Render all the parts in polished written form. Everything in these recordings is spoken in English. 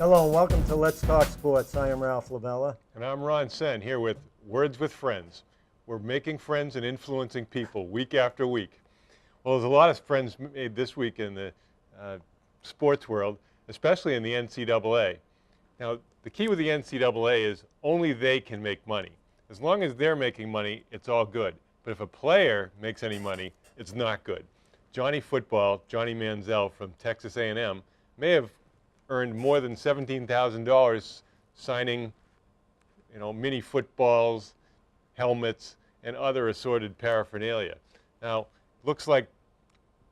Hello and welcome to Let's Talk Sports. I am Ralph Lavella. And I'm Ron Sen, here with Words with Friends. We're making friends and influencing people week after week. Well, there's a lot of friends made this week in the sports world, especially in the NCAA. Now, the key with the NCAA is only they can make money. As long as they're making money, it's all good. But if a player makes any money, it's not good. Johnny Football, Johnny Manziel from Texas A&M, may have earned more than $17,000 signing, mini footballs, helmets, and other assorted paraphernalia. Now, looks like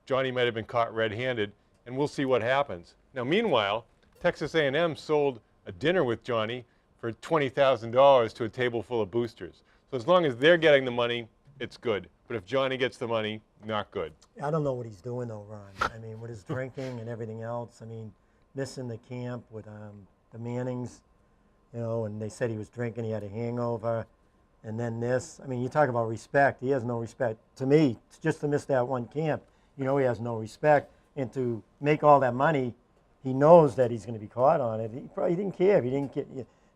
Johnny might have been caught red-handed, and we'll see what happens. Now, meanwhile, Texas A&M sold a dinner with Johnny for $20,000 to a table full of boosters. So as long as they're getting the money, it's good. But if Johnny gets the money, not good. I don't know what he's doing though, Ron. I mean, with his drinking and everything else. I mean, missing the camp with the Mannings, and they said he was drinking, he had a hangover, and then this. I mean, you talk about respect. He has no respect. To me, just to miss that one camp, he has no respect. And to make all that money, he knows that he's going to be caught on it. He probably didn't care. If he didn't care,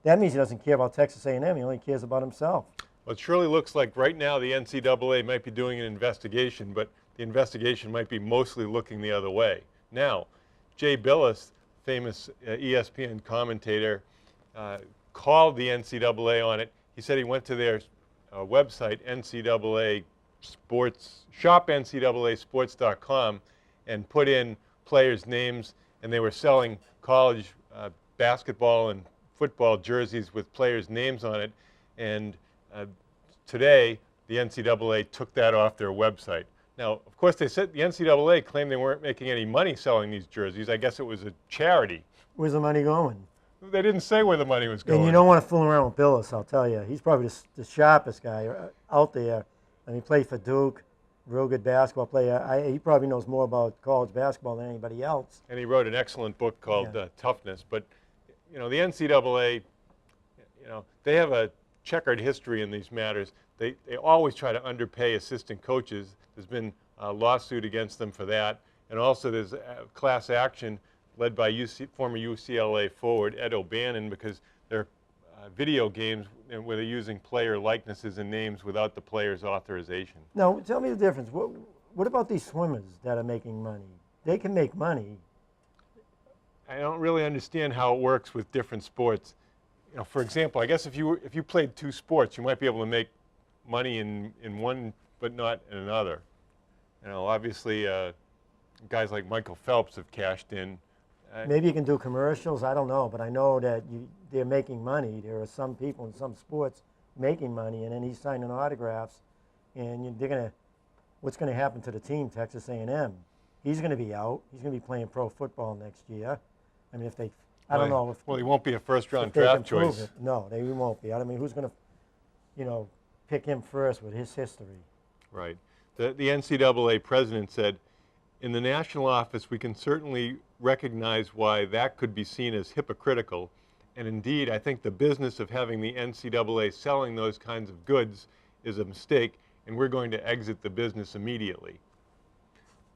that means he doesn't care about Texas A&M. He only cares about himself. Well, it surely looks like right now the NCAA might be doing an investigation, but the investigation might be mostly looking the other way. Now, Jay Billis, famous ESPN commentator, called the NCAA on it. He said he went to their website, NCAA Sports, shopncaasports.com, and put in players' names, and they were selling college basketball and football jerseys with players' names on it. And today, the NCAA took that off their website. Now, of course, they said the NCAA claimed they weren't making any money selling these jerseys. I guess it was a charity. Where's the money going? They didn't say where the money was going. And you don't want to fool around with Billis, I'll tell you. He's probably the sharpest guy out there. And he played for Duke, real good basketball player. He probably knows more about college basketball than anybody else. And he wrote an excellent book called Toughness. But, the NCAA, they have a checkered history in these matters. They always try to underpay assistant coaches. There's been a lawsuit against them for that. And also there's a class action led by former UCLA forward Ed O'Bannon because they're video games where they're using player likenesses and names without the player's authorization. Now, tell me the difference. What about these swimmers that are making money? They can make money. I don't really understand how it works with different sports. For example, I guess if you played two sports, you might be able to make money in one but not in another. Obviously, guys like Michael Phelps have cashed in. Maybe you can do commercials. I don't know, but I know that they're making money. There are some people in some sports making money, and then he's signing autographs. And what's going to happen to the team, Texas A&M? He's going to be out. He's going to be playing pro football next year. I mean, I don't know if. Well, he won't be a first-round draft choice. No, he won't be. I mean, who's going to, pick him first with his history? Right. The NCAA president said, in the national office, we can certainly recognize why that could be seen as hypocritical. And indeed, I think the business of having the NCAA selling those kinds of goods is a mistake, and we're going to exit the business immediately.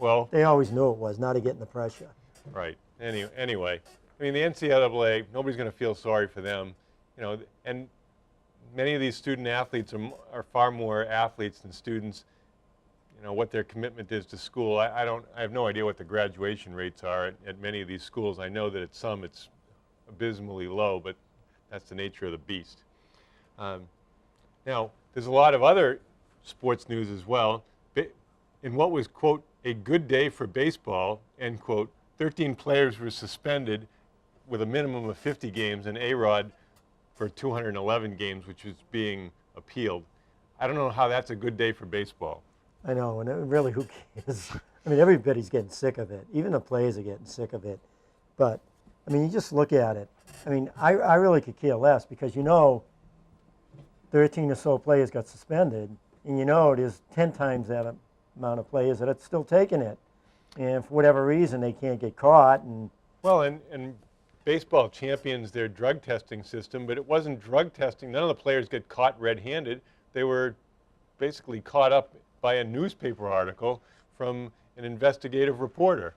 Well, they always knew it was, now they're getting the pressure. Right. Anyway, I mean, the NCAA, nobody's going to feel sorry for them, and many of these student athletes are far more athletes than students. What their commitment is to school. I have no idea what the graduation rates are at many of these schools. I know that at some it's abysmally low, but that's the nature of the beast. Now, there's a lot of other sports news as well. In what was, quote, a good day for baseball, end quote, 13 players were suspended with a minimum of 50 games, and A-Rod for 211 games, which was being appealed. I don't know how that's a good day for baseball. I know, and really, who cares? I mean, everybody's getting sick of it. Even the players are getting sick of it. But, I mean, you just look at it. I mean, I really could care less because 13 or so players got suspended, and there's 10 times that amount of players that are still taking it. And for whatever reason, they can't get caught. Well, and baseball champions their drug testing system, but it wasn't drug testing. None of the players get caught red-handed. They were basically caught up by a newspaper article from an investigative reporter.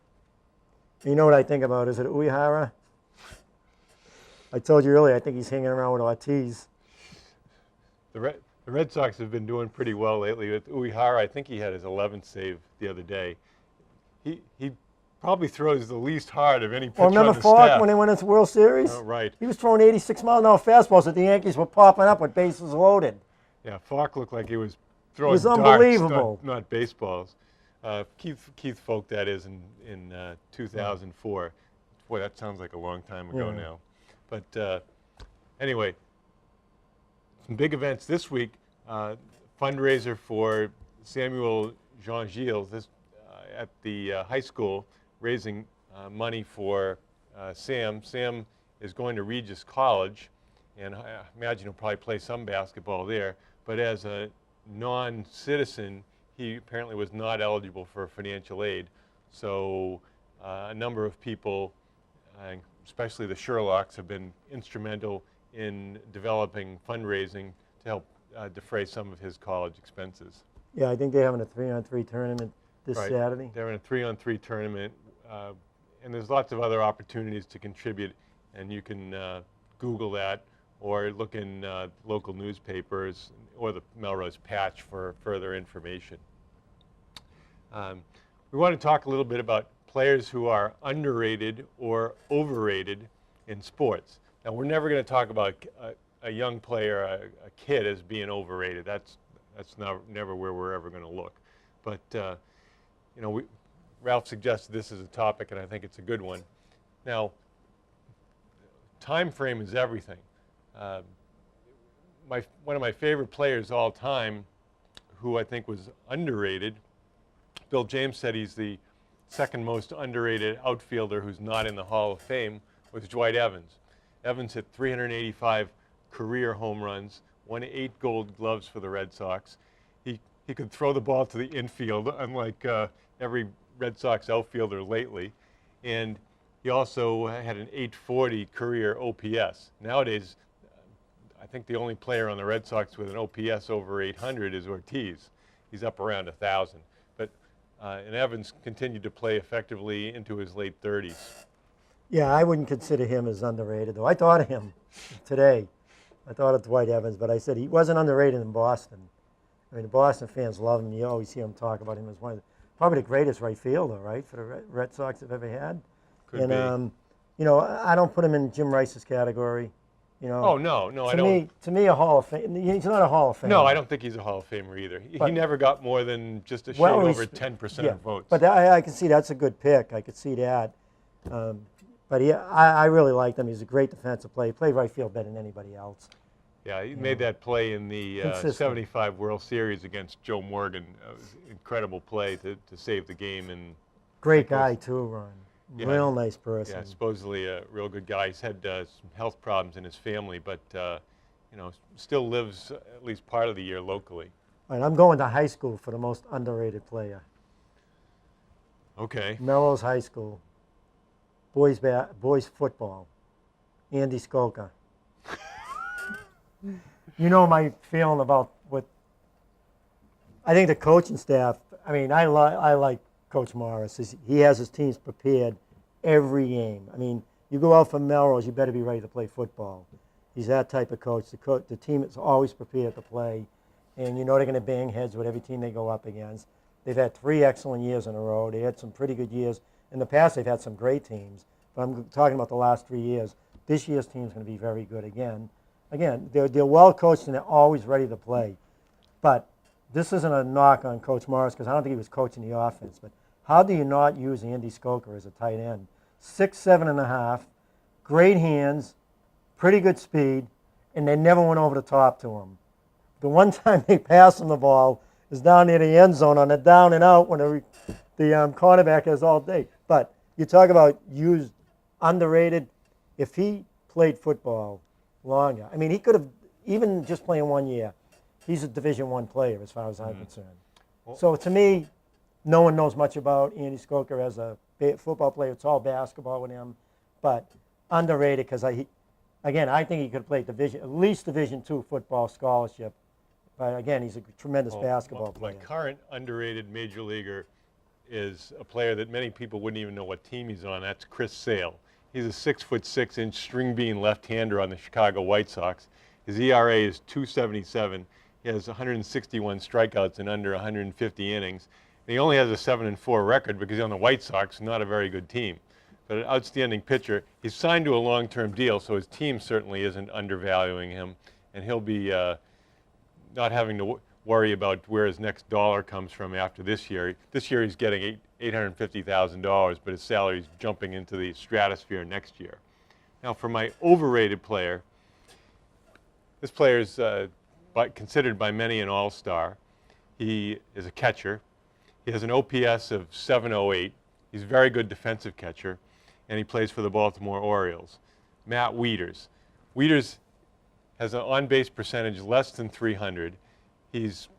You know what I think about? Is it Uehara? I told you earlier, I think he's hanging around with Ortiz. The Red Sox have been doing pretty well lately. With Uehara, I think he had his 11th save the other day. He probably throws the least hard of any pitcher Well, remember on the Falk staff. when they went into the World Series? Oh, right. He was throwing 86-mile-an-hour fastballs that the Yankees were popping up with bases loaded. Yeah, Falk looked like he was throwing was darts, unbelievable. not baseballs. Keith Folk, that is, in 2004. Boy, that sounds like a long time ago now. But anyway, some big events this week. Fundraiser for Samuel Jean Gilles at the high school, raising money for Sam. Sam is going to Regis College, and I imagine he'll probably play some basketball there. But as a non-citizen, he apparently was not eligible for financial aid. So a number of people, especially the Sherlocks, have been instrumental in developing fundraising to help defray some of his college expenses. Yeah, I think they're having a 3-on-3 tournament this Saturday. They're in a 3-on-3 tournament, and there's lots of other opportunities to contribute, and you can Google that or look in local newspapers or the Melrose Patch for further information. We want to talk a little bit about players who are underrated or overrated in sports. Now, we're never going to talk about a young player, a kid, as being overrated. That's never where we're ever going to look. But you know, Ralph suggested this as a topic, and I think it's a good one. Now, time frame is everything. One of my favorite players all time, who I think was underrated, Bill James said he's the second most underrated outfielder who's not in the Hall of Fame, was Dwight Evans. Evans hit 385 career home runs, won 8 Gold Gloves for the Red Sox. He could throw the ball to the infield, unlike every Red Sox outfielder lately. And he also had an 840 career OPS. Nowadays, I think the only player on the Red Sox with an OPS over 800 is Ortiz. He's up around 1,000. But and Evans continued to play effectively into his late 30s. Yeah, I wouldn't consider him as underrated, though. I thought of him today. I thought of Dwight Evans, but I said he wasn't underrated in Boston. I mean, the Boston fans love him. You always hear them talk about him as one of probably the greatest right fielder, right, for the Red Sox have ever had. Could be. You know, I don't put him in Jim Rice's category. You know. Oh, no, I don't. To me, a Hall of Fame. He's not a Hall of Famer. No, I don't think he's a Hall of Famer either. He never got more than just a shade over 10% of votes. But I can see that's a good pick. I could see that. But I really liked him. He's a great defensive player. He played right field better than anybody else. Yeah, he made that play in the 75 World Series against Joe Morgan. It was an incredible play to save the game. And great guy, too, Ron. Yeah, real nice person. Yeah, supposedly a real good guy. He's had some health problems in his family, but you know, still lives at least part of the year locally. All right, I'm going to high school for the most underrated player. Okay. Melrose High School. Boys football. Andy Skoka. You know my feeling about what I think the coaching staff. I mean, I like Coach Morris. He has his teams prepared every game. I mean, you go out for Melrose, you better be ready to play football. He's that type of coach. The team is always prepared to play, and you know they're going to bang heads with every team they go up against. They've had 3 excellent years in a row. They had some pretty good years. In the past, they've had some great teams, but I'm talking about the last 3 years. This year's team is going to be very good again. Again, they're well coached and they're always ready to play. But this isn't a knock on Coach Morris because I don't think he was coaching the offense. But how do you not use Andy Skoka as a tight end? 6'7 and a half, great hands, pretty good speed, and they never went over the top to him. The one time they passed him the ball is down near the end zone on a down and out when the cornerback has all day. But you talk about used, underrated. If he played football longer, I mean, he could have, even just playing 1 year, he's a Division I player as far as I'm concerned. Well, so to me, no one knows much about Andy Skoka as a football player. It's all basketball with him. But underrated because, I think he could play at least Division II football scholarship. But again, he's a tremendous basketball player. My current underrated major leaguer is a player that many people wouldn't even know what team he's on. That's Chris Sale. He's a 6'6" string bean left-hander on the Chicago White Sox. His ERA is 2.77. He has 161 strikeouts in under 150 innings. And he only has a 7-4 record because he's on the White Sox, not a very good team. But an outstanding pitcher. He's signed to a long-term deal, so his team certainly isn't undervaluing him, and he'll be not having to worry about where his next dollar comes from after this year. This year he's getting $850,000, but his salary is jumping into the stratosphere next year. Now for my overrated player, this player is considered by many an all-star. He is a catcher. He has an OPS of 708. He's a very good defensive catcher, and he plays for the Baltimore Orioles. Matt Wieters. Wieters has an on-base percentage less than 300. He's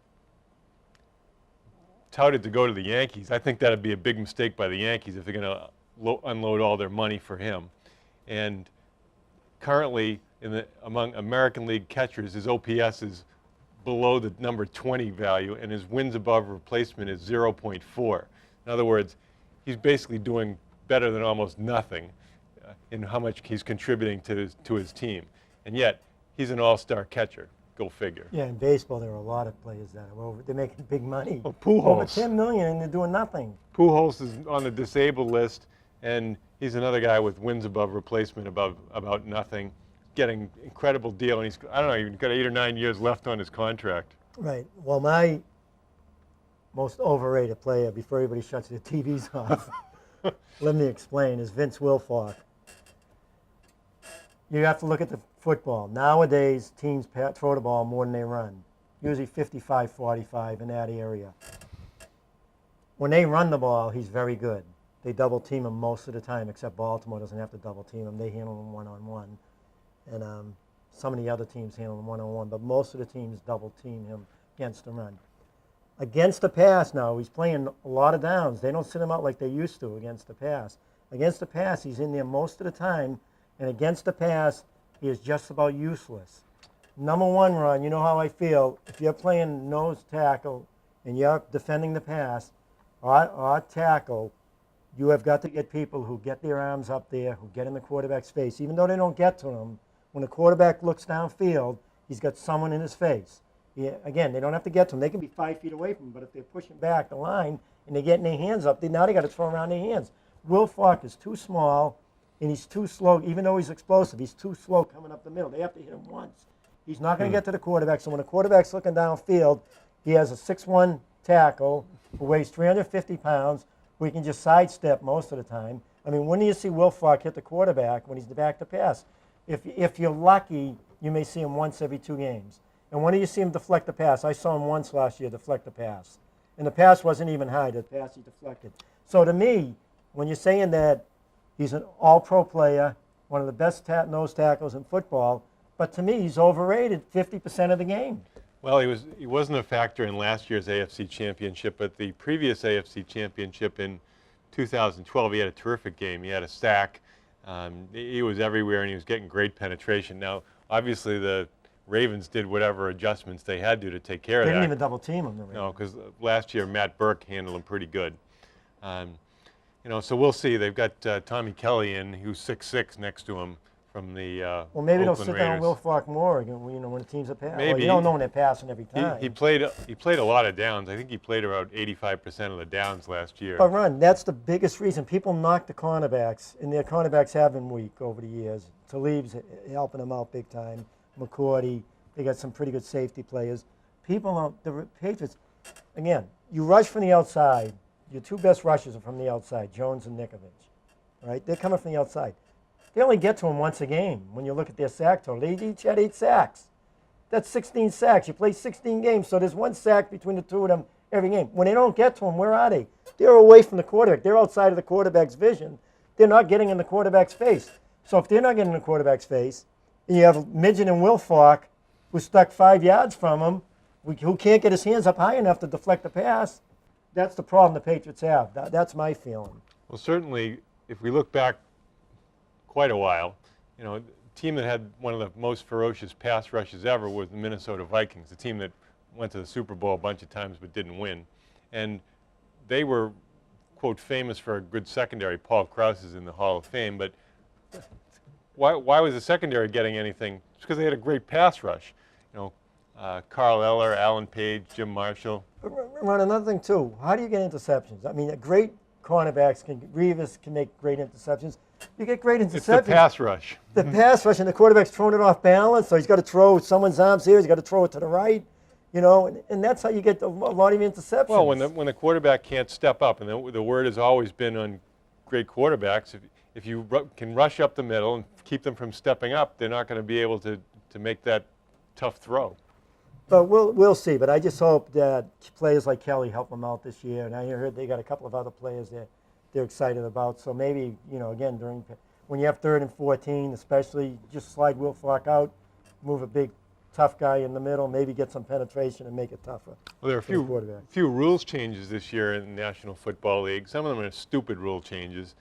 touted to go to the Yankees. I think that would be a big mistake by the Yankees if they're going to unload all their money for him. And currently, among American League catchers, his OPS is below the number 20 value, and his wins above replacement is 0.4. In other words, he's basically doing better than almost nothing in how much he's contributing to his team. And yet, he's an all-star catcher. Go figure. Yeah, in baseball, there are a lot of players that are they're making big money. Well, Pujols. Over $10 million, and they're doing nothing. Pujols is on the disabled list, and he's another guy with wins above replacement about nothing, getting incredible deal, and he's, I don't know, he's got 8 or 9 years left on his contract. Right. Well, my most overrated player, before everybody shuts their TVs off, let me explain, is Vince Wilfork. You have to look at the football. Nowadays, teams throw the ball more than they run, usually 55-45 in that area. When they run the ball, he's very good. They double team him most of the time, except Baltimore doesn't have to double team him. They handle him one-on-one. And some of the other teams handle him one-on-one, but most of the teams double team him against the run. Against the pass now, he's playing a lot of downs. They don't sit him out like they used to against the pass. Against the pass, he's in there most of the time, and against the pass, he is just about useless. Number one, Ron, you know how I feel. If you're playing nose tackle and you're defending the pass or tackle, you have got to get people who get their arms up there, who get in the quarterback's face. Even though they don't get to him, when the quarterback looks downfield, he's got someone in his face. Again, they don't have to get to him. They can be 5 feet away from him, but if they're pushing back the line and they're getting their hands up, now they got to throw around their hands. Wilfork is too small, and he's too slow. Even though he's explosive, he's too slow coming up the middle. They have to hit him once. He's not going to get to the quarterback, so when the quarterback's looking downfield, he has a 6'1" tackle who weighs 350 pounds, who he can just sidestep most of the time. I mean, when do you see Wilfork hit the quarterback when he's back to pass? If you're lucky, you may see him once every 2 games. And when do you see him deflect the pass? I saw him once last year deflect the pass. And the pass wasn't even high, the pass he deflected. So to me, when you're saying that he's an all-pro player, one of the best nose tackles in football, but to me, he's overrated 50% of the game. Well, he wasn't a factor in last year's AFC Championship, but the previous AFC Championship in 2012, he had a terrific game. He had a sack. He was everywhere, and he was getting great penetration. Now, obviously, the Ravens did whatever adjustments they had to take care of that. They didn't even double team him. No, because last year Matt Burke handled him pretty good. So we'll see. They've got Tommy Kelly in, who's 6'6", next to him from the well, maybe Oakland they'll sit Raiders. down Wilfork more when the teams are passing. Maybe. Well, you don't know when they're passing every time. He played a lot of downs. I think he played around 85% of the downs last year. But Ron, that's the biggest reason. People knock the cornerbacks, and their cornerbacks have been weak over the years. Talib's helping them out big time. McCourty, they got some pretty good safety players. People don't, the Patriots, again, you rush from the outside. Your 2 best rushers are from the outside, Jones and Nikovich, right? They're coming from the outside. They only get to him once a game when you look at their sack total. They each had 8 sacks. That's 16 sacks. You play 16 games, so there's 1 sack between the 2 of them every game. When they don't get to him, where are they? They're away from the quarterback. They're outside of the quarterback's vision. They're not getting in the quarterback's face. So if they're not getting in the quarterback's face, and you have Midget and Wilfork, who's stuck 5 yards from him, who can't get his hands up high enough to deflect the pass, that's the problem the Patriots have. That's my feeling. Well, certainly, if we look back quite a while, the team that had one of the most ferocious pass rushes ever was the Minnesota Vikings, the team that went to the Super Bowl a bunch of times but didn't win. And they were, quote, famous for a good secondary. Paul Krause is in the Hall of Fame, but why was the secondary getting anything? It's because they had a great pass rush. You know, Carl Eller, Alan Page, Jim Marshall. Ron, another thing too, how do you get interceptions? I mean, a great cornerbacks Revis can make great interceptions. You get great interceptions. It's the pass rush. The pass rush, and the quarterback's throwing it off balance, so he's got to throw someone's arms here, he's got to throw it to the right, you know, and that's how you get a lot of interceptions. Well, when the quarterback can't step up, and the word has always been on great quarterbacks, if you can rush up the middle and keep them from stepping up, they're not going to be able to make that tough throw. But we'll see. But I just hope that players like Kelly help them out this year. And I heard they got a couple of other players they're excited about. So maybe, you know, again, when you have 3rd and 14, especially, just slide Will Falk out, move a big, tough guy in the middle, maybe get some penetration and make it tougher. Well, there are a few rules changes this year in the National Football League. Some of them are stupid rule changes.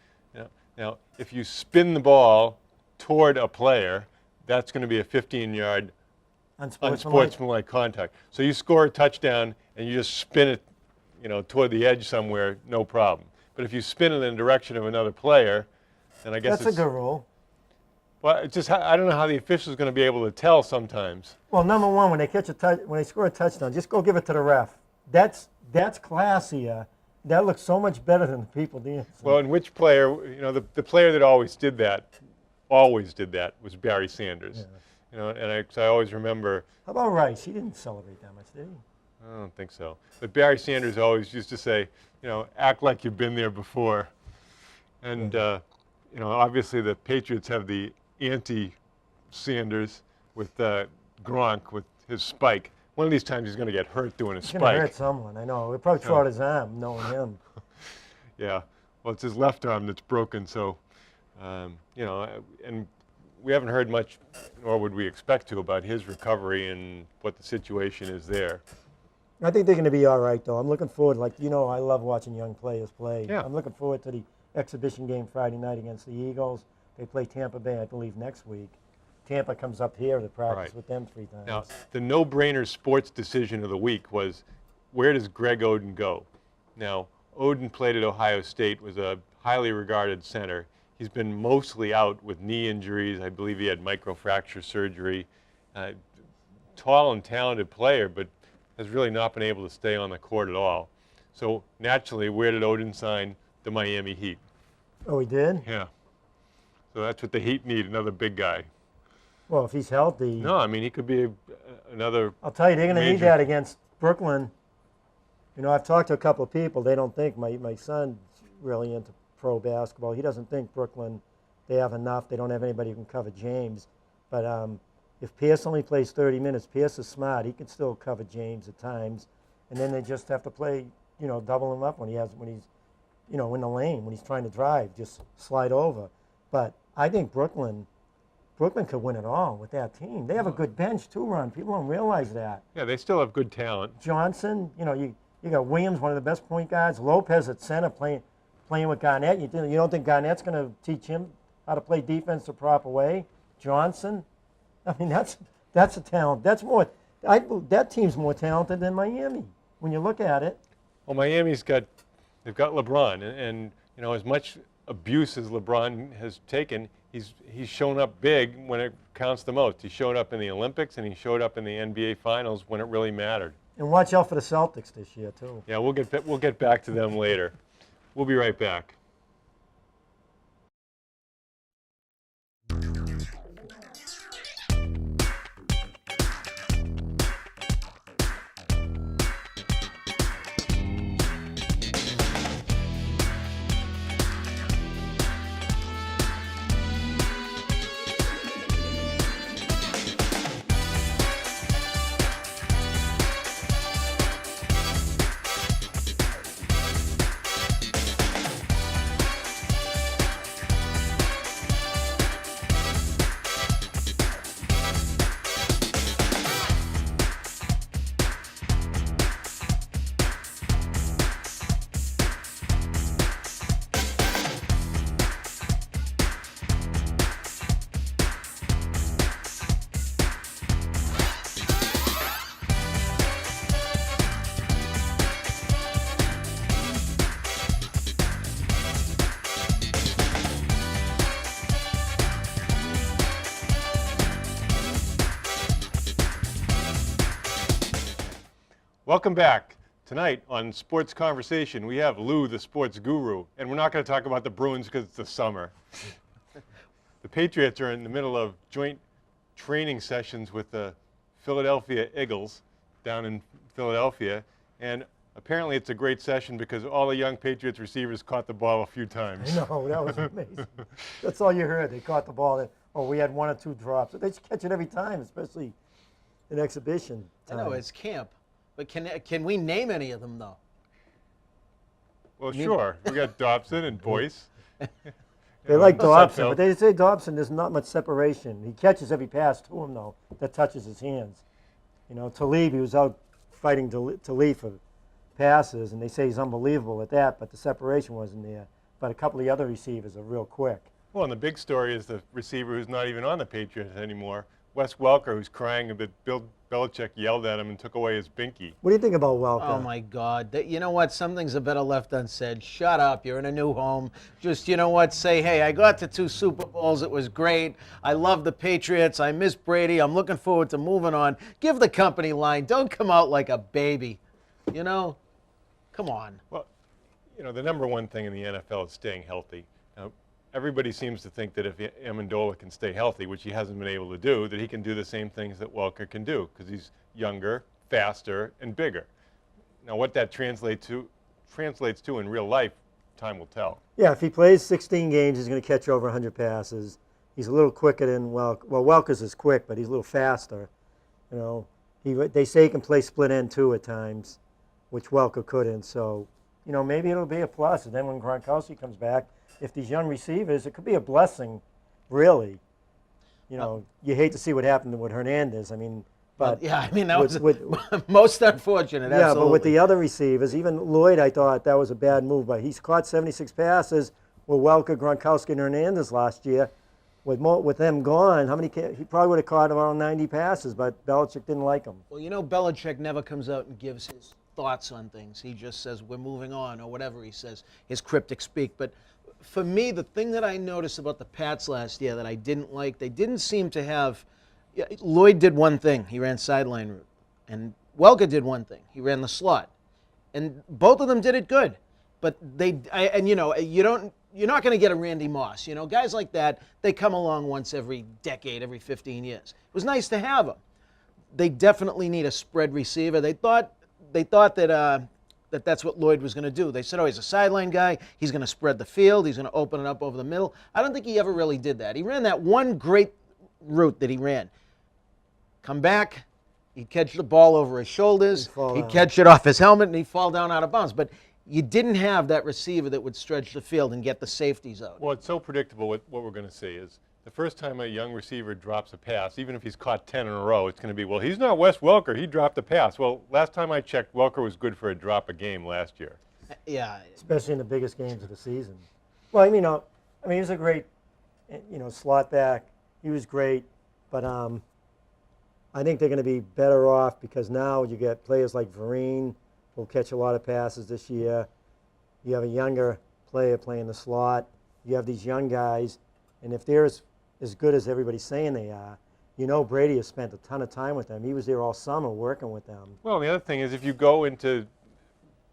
Now, if you spin the ball toward a player, that's going to be a 15-yard unsportsmanlike contact. So you score a touchdown and you just spin it, you know, toward the edge somewhere, no problem. But if you spin it in the direction of another player, then I guess that's a good rule. Well, it's just I don't know how the official's going to be able to tell sometimes. Well, number one, when they score a touchdown, just go give it to the ref. That's classier. That looks so much better than the people dancing. Well, and which player, you know, the player that always did that was Barry Sanders. Yeah. You know, and I always remember. How about Rice? He didn't celebrate that much, did he? I don't think so. But Barry Sanders always used to say, you know, act like you've been there before. And, you know, obviously the Patriots have the anti-Sanders with Gronk with his spike. One of these times he's going to get hurt doing a spike. He's going to hurt someone, I know. He'll probably throw out his arm, knowing him. Yeah. Well, it's his left arm that's broken, so, you know, and we haven't heard much, nor would we expect to, about his recovery and what the situation is there. I think they're going to be all right, though. I'm looking forward, like, you know, I love watching young players play. Yeah. I'm looking forward to the exhibition game Friday night against the Eagles. They play Tampa Bay, I believe, next week. Tampa comes up here to practice with them 3 times. Now, the no-brainer sports decision of the week was, where does Greg Oden go? Now, Oden played at Ohio State, was a highly regarded center. He's been mostly out with knee injuries. I believe he had microfracture surgery. Tall and talented player, but has really not been able to stay on the court at all. So naturally, where did Oden sign? The Miami Heat. Oh, he did? Yeah. So that's what the Heat need, another big guy. Well, if he's healthy. No, I mean, he could be another. I'll tell you, they're going to need that against Brooklyn. You know, I've talked to a couple of people. They don't think, my son's really into pro basketball. He doesn't think Brooklyn, they have enough. They don't have anybody who can cover James. But if Pierce only plays 30 minutes, Pierce is smart. He can still cover James at times. And then they just have to play, you know, double him up when he's, you know, in the lane, when he's trying to drive, just slide over. But I think Brooklyn could win it all with that team. They have a good bench too, Ron. People don't realize that. Yeah, they still have good talent. Johnson, you know, you got Williams, one of the best point guards. Lopez at center playing with Garnett. You don't think Garnett's going to teach him how to play defense the proper way? Johnson, I mean, that's a talent. That's more. That team's more talented than Miami when you look at it. Well, they've got LeBron, and you know, as much abuse as LeBron has taken, he's shown up big when it counts the most. He showed up in the Olympics and he showed up in the NBA Finals when it really mattered. And watch out for the Celtics this year too. Yeah, we'll get back to them later. We'll be right back. Welcome back. Tonight on Sports Conversation, we have Lou, the sports guru, and we're not going to talk about the Bruins because it's the summer. The Patriots are in the middle of joint training sessions with the Philadelphia Eagles down in Philadelphia, and apparently it's a great session because all the young Patriots receivers caught the ball a few times. I know, that was amazing. That's all you heard. They caught the ball. We had 1 or 2 drops. They just catch it every time, especially in exhibition time. I know, it's camp. But can we name any of them, though? Well, sure. We got Dobson and Boyce. They like Dobson, Sudfeld. but they say Dobson, there's not much separation. He catches every pass to him, though, that touches his hands. You know, Talib, he was out fighting Talib for passes, and they say he's unbelievable at that, but the separation wasn't there. But a couple of the other receivers are real quick. Well, and the big story is the receiver who's not even on the Patriots anymore, Wes Welker, who's crying that Bill Belichick yelled at him and took away his binky. What do you think about Welker? Oh, my God. You know what? Some things are better left unsaid. Shut up. You're in a new home. Just, you know what? Say, hey, I got to 2 Super Bowls. It was great. I love the Patriots. I miss Brady. I'm looking forward to moving on. Give the company line. Don't come out like a baby. You know? Come on. Well, you know, the number one thing in the NFL is staying healthy. Now, everybody seems to think that if Amendola can stay healthy, which he hasn't been able to do, that he can do the same things that Welker can do because he's younger, faster, and bigger. Now, what that translates to in real life, time will tell. Yeah, if he plays 16 games, he's going to catch over 100 passes. He's a little quicker than Welker. Well, Welker's is quick, but he's a little faster. You know, they say he can play split end too at times, which Welker couldn't. So, you know, maybe it'll be a plus. And then when Gronkowski comes back, if these young receivers, it could be a blessing, really. You know, you hate to see what happened with Hernandez. I mean, but yeah, I mean, that was with, most unfortunate. yeah, Absolutely. but with the other receivers, even Lloyd, I thought that was a bad move. But he's caught 76 passes with Welker, Gronkowski, and Hernandez last year. With them gone, he probably would have caught around 90 passes, but Belichick didn't like him. Well, you know, Belichick never comes out and gives his thoughts on things. He just says, we're moving on, or whatever he says, his cryptic speak. But for me, the thing that I noticed about the Pats last year that I didn't like, they didn't seem to have, Lloyd did one thing, he ran sideline route, and Welker did one thing, he ran the slot. And both of them did it good. But you know, you're not going to get a Randy Moss. You know, guys like that, they come along once every decade, every 15 years. It was nice to have them. They definitely need a spread receiver. They thought that that's what Lloyd was going to do. They said, oh, he's a sideline guy. He's going to spread the field. He's going to open it up over the middle. I don't think he ever really did that. He ran that one great route that he ran. Come back, he'd catch the ball over his shoulders. He'd catch it off his helmet, and he'd fall down out of bounds. But you didn't have that receiver that would stretch the field and get the safeties out. Well, it's so predictable what we're going to see is the first time a young receiver drops a pass, even if he's caught 10 in a row, it's going to be, well, he's not Wes Welker. He dropped a pass. Well, last time I checked, Welker was good for a drop a game last year. Yeah. Especially in the biggest games of the season. Well, he was a great, slot back. He was great, but I think they're going to be better off because now you get players like Vereen who'll catch a lot of passes this year. You have a younger player playing the slot. You have these young guys, and if they're as good as everybody's saying they are, you know Brady has spent a ton of time with them. He was there all summer working with them. Well, the other thing is if you go into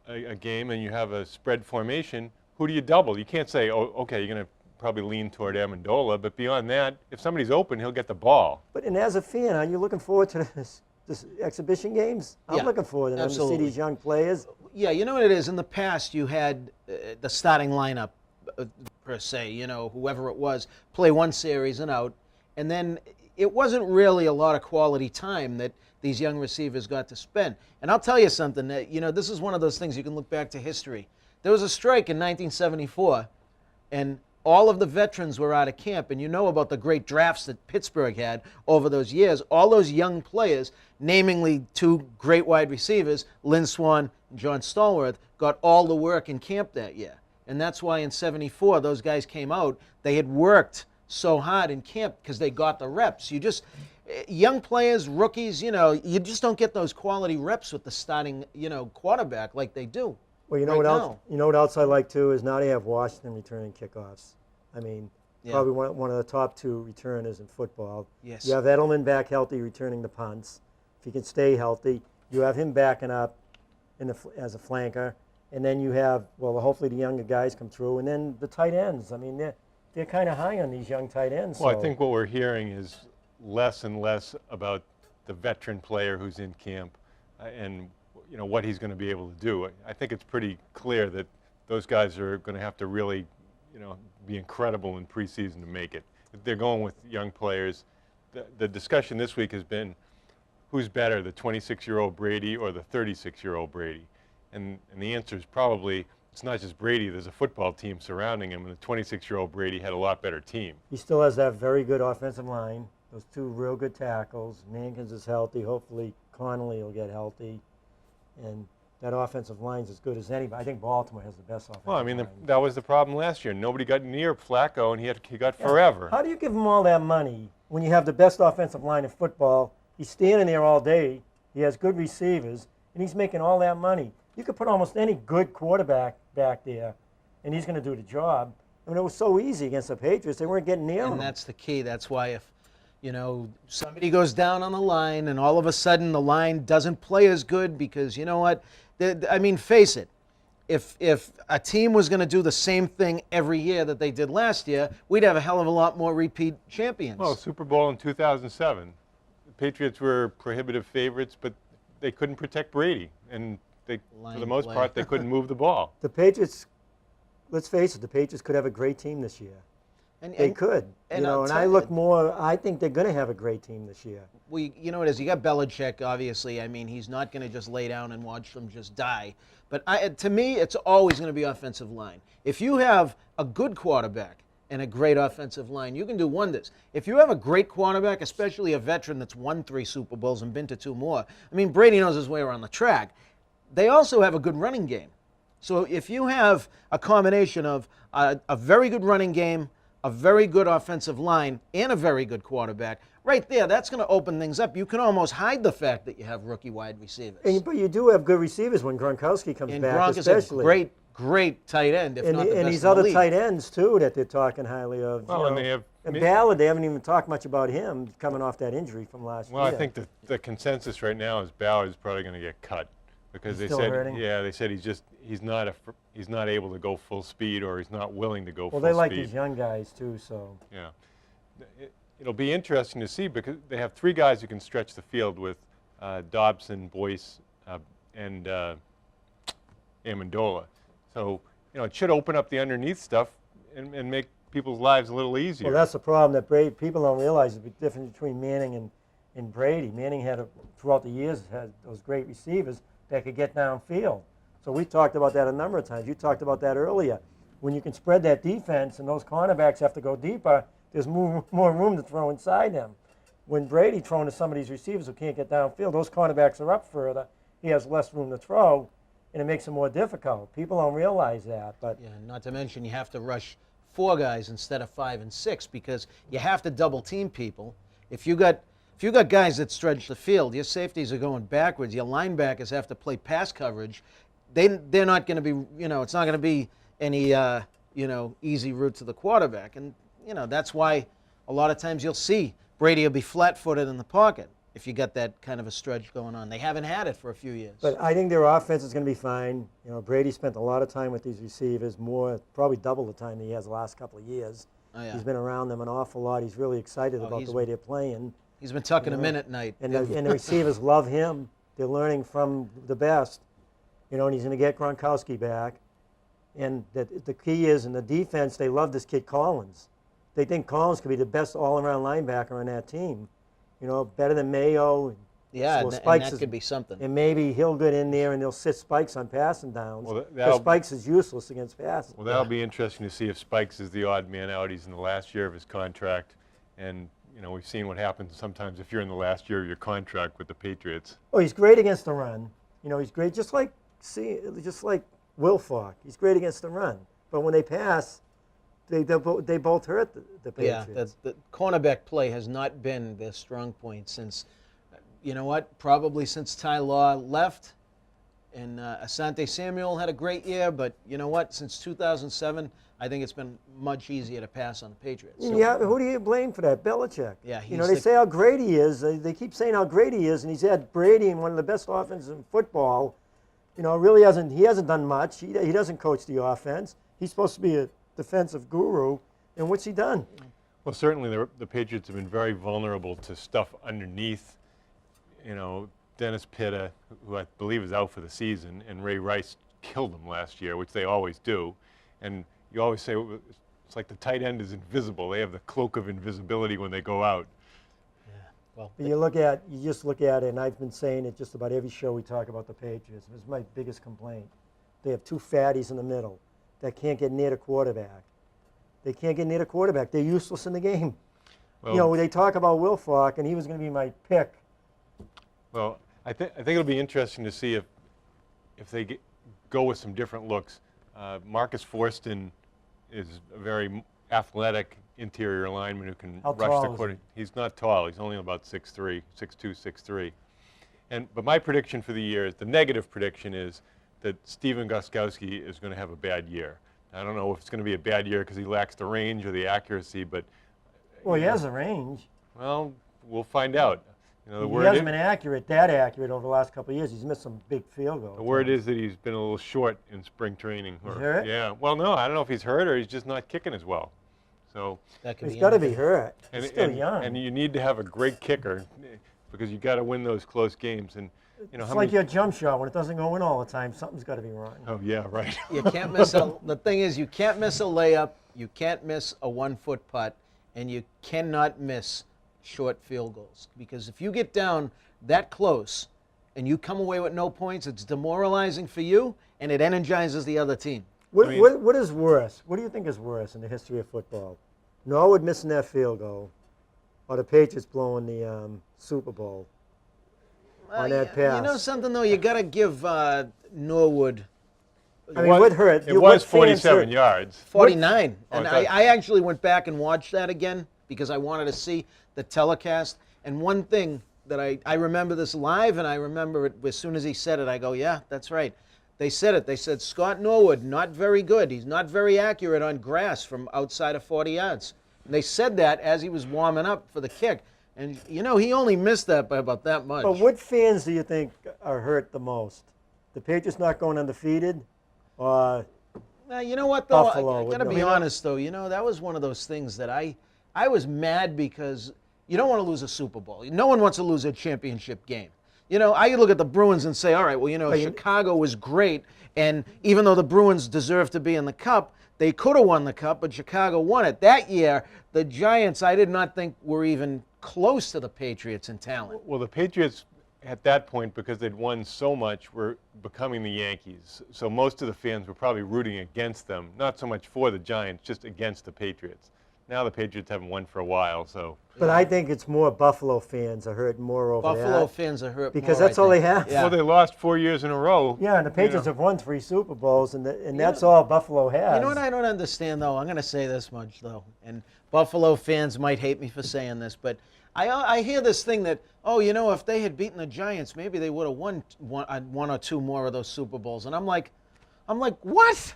a game and you have a spread formation, who do you double? You can't say, oh, okay, you're going to probably lean toward Amendola, but beyond that, if somebody's open, he'll get the ball. And as a fan, are you looking forward to this exhibition games? I'm looking forward to them to see these young players. Yeah, you know what it is? In the past, you had the starting lineup, per se, whoever it was, play one series and out, and then it wasn't really a lot of quality time that these young receivers got to spend. And I'll tell you something, this is one of those things you can look back to history. There was a strike in 1974, and all of the veterans were out of camp, and you know about the great drafts that Pittsburgh had over those years. All those young players, namely 2 great wide receivers, Lynn Swann and John Stallworth, got all the work in camp that year. And that's why in 74, those guys came out. They had worked so hard in camp because they got the reps. Young players, rookies, you just don't get those quality reps with the starting, quarterback like they do. Well, you know what else? You know what else I like too is now they have Washington returning kickoffs. I mean, probably one of the top 2 returners in football. Yes. You have Edelman back healthy, returning the punts. If he can stay healthy, you have him backing up as a flanker, and then you have, well, hopefully the younger guys come through, and then the tight ends. I mean, they're kind of high on these young tight ends. Well, so. I think what we're hearing is less and less about the veteran player who's in camp and what he's going to be able to do. I think it's pretty clear that those guys are going to have to really be incredible in preseason to make it. If they're going with young players, the discussion this week has been who's better, the 26-year-old Brady or the 36-year-old Brady? And the answer is probably it's not just Brady. There's a football team surrounding him, and the 26-year-old Brady had a lot better team. He still has that very good offensive line, those two real good tackles. Mankins is healthy. Hopefully Connolly will get healthy. And that offensive line's as good as anybody. I think Baltimore has the best offensive line. Well, I mean, that was the problem last year. Nobody got near Flacco, and he got forever. How do you give him all that money when you have the best offensive line in football? He's standing there all day. He has good receivers, and he's making all that money. You could put almost any good quarterback back there, and he's going to do the job. I mean, it was so easy against the Patriots. They weren't getting near him. And that's the key. That's why if, somebody goes down on the line and all of a sudden the line doesn't play as good because, you know what, I mean, face it. If a team was going to do the same thing every year that they did last year, we'd have a hell of a lot more repeat champions. Well, Super Bowl in 2007. The Patriots were prohibitive favorites, but they couldn't protect Brady. And for the most part, they couldn't move the ball. The Patriots, let's face it, the Patriots could have a great team this year. They could. And I think they're going to have a great team this year. Well, you know what it is? You got Belichick, obviously. I mean, he's not going to just lay down and watch them just die. But to me, it's always going to be offensive line. If you have a good quarterback and a great offensive line, you can do wonders. If you have a great quarterback, especially a veteran that's won 3 Super Bowls and been to 2 more, I mean, Brady knows his way around the track. They also have a good running game. So if you have a combination of a very good running game, a very good offensive line, and a very good quarterback, right there, that's going to open things up. You can almost hide the fact that you have rookie wide receivers. But you do have good receivers when Gronkowski comes and back, Gronk especially. is a great tight end, if not the best and these in the other league. tight ends, too, that they're talking highly of. Well, and they have... And Ballard, they haven't even talked much about him coming off that injury from last year. Well, I think the consensus right now is Ballard's probably going to get cut. Because He's still hurting? they said he's not able to go full speed, or he's not willing to go full speed. Well, they like these young guys too, so. Yeah, it'll be interesting to see because they have 3 guys who can stretch the field with Dobson, Boyce, and Amendola. So it should open up the underneath stuff and make people's lives a little easier. Well, that's the problem that people don't realize the difference between Manning and Brady. Manning throughout the years had those great receivers that could get downfield. So we talked about that a number of times. You talked about that earlier. When you can spread that defense and those cornerbacks have to go deeper, there's more room to throw inside them. When Brady throwing to some of these receivers who can't get downfield, those cornerbacks are up further. He has less room to throw, and it makes it more difficult. People don't realize that. But yeah, not to mention you have to rush 4 guys instead of 5 and 6 because you have to double team people. If you got guys that stretch the field, your safeties are going backwards. Your linebackers have to play pass coverage. They're not going to be, it's not going to be any, easy route to the quarterback. And, that's why a lot of times you'll see Brady will be flat-footed in the pocket if you got that kind of a stretch going on. They haven't had it for a few years. But I think their offense is going to be fine. Brady spent a lot of time with these receivers, probably double the time he has the last couple of years. Oh, yeah. He's been around them an awful lot. He's really excited about the way they're playing. He's been tucking them in at night. And the receivers love him. They're learning from the best. And he's going to get Gronkowski back. And the key is, in the defense, they love this kid Collins. They think Collins could be the best all-around linebacker on that team. Better than Mayo. Yeah, so and that could be something. And maybe he'll get in there and they'll sit Spikes on passing downs. Well, because Spikes is useless against passing. Well, that'll be interesting to see if Spikes is the odd man out. He's in the last year of his contract. And, we've seen what happens sometimes if you're in the last year of your contract with the Patriots. Oh, he's great against the run. He's great, just like Will Falk. He's great against the run. But when they pass, they both hurt the Patriots. Yeah, the cornerback play has not been their strong point since, probably since Ty Law left. And Asante Samuel had a great year, but since 2007, I think it's been much easier to pass on the Patriots. Yeah, who do you blame for that? Belichick. Yeah, they say how great he is. They keep saying how great he is, and he's had Brady in one of the best offenses in football. really hasn't. He hasn't done much. He doesn't coach the offense. He's supposed to be a defensive guru, and what's he done? Well, certainly the Patriots have been very vulnerable to stuff underneath. Dennis Pitta, who I believe is out for the season, and Ray Rice killed them last year, which they always do. And you always say it's like the tight end is invisible. They have the cloak of invisibility when they go out. Well, But you just look at it, and I've been saying it just about every show we talk about the Patriots. This is my biggest complaint. They have two fatties in the middle that can't get near the quarterback. They can't get near the quarterback. They're useless in the game. Well, They talk about Will Falk, and he was going to be my pick. Well, I think it'll be interesting to see if they go with some different looks. Marcus Forston is a very athletic interior lineman who can How rush tall the is quarter. he? He's not tall. He's only about 6'3", 6'2", 6'3". But my prediction for the year is, the negative prediction is that Steven Gostkowski is going to have a bad year. I don't know if it's going to be a bad year because he lacks the range or the accuracy, but Well, he has a range. well, we'll find out. He hasn't been that accurate over the last couple of years. He's missed some big field goals. The word is that he's been a little short in spring training. He's hurt? Yeah. Well, no, I don't know if he's hurt or he's just not kicking as well. So that could He's be got to be anything. hurt. and, He's still and, young. and you need to have a great kicker because you got to win those close games. And It's how like many? your jump shot. When it doesn't go in all the time, something's got to be wrong. Oh yeah, right. You can't miss the thing is, you can't miss a layup, you can't miss a 1-foot putt, and you cannot miss short field goals. Because if you get down that close and you come away with no points, it's demoralizing for you, and it energizes the other team. What, I mean- what is worse? What do you think is worse in the history of football? Norwood missing that field goal, or the Patriots blowing the Super Bowl on that pass? You know something, though? You got to give Norwood I mean, what hurt? It what was fans 47 hurt? yards. 49. Oh, And it's not- I actually went back and watched that again because I wanted to see the telecast. And one thing that I remember this live, and I remember it as soon as he said it, I go, yeah, that's right. They said it. They said, Scott Norwood, not very good. He's not very accurate on grass from outside of 40 yards. And they said that as he was warming up for the kick. And, he only missed that by about that much. But what fans do you think are hurt the most? The Patriots not going undefeated, or Now, you know what, though? Buffalo I would got to know. be honest, though. That was one of those things that I was mad because you don't want to lose a Super Bowl. No one wants to lose a championship game. I look at the Bruins and say, all right, well, Chicago was great, and even though the Bruins deserved to be in the Cup, they could have won the Cup, but Chicago won it. That year, the Giants, I did not think were even close to the Patriots in talent. Well, the Patriots at that point, because they'd won so much, were becoming the Yankees. So most of the fans were probably rooting against them, not so much for the Giants, just against the Patriots. Now the Patriots haven't won for a while, so. But I think it's more Buffalo fans are hurt more over Buffalo that. fans are hurt Because more, that's I all think. they have. Yeah. Well, they lost 4 years in a row. Yeah, and the Patriots have won 3 Super Bowls, and that's all Buffalo has. You know what I don't understand, though? I'm going to say this much, though, and Buffalo fans might hate me for saying this, but I hear this thing that, if they had beaten the Giants, maybe they would have won one or two more of those Super Bowls. And I'm like, what?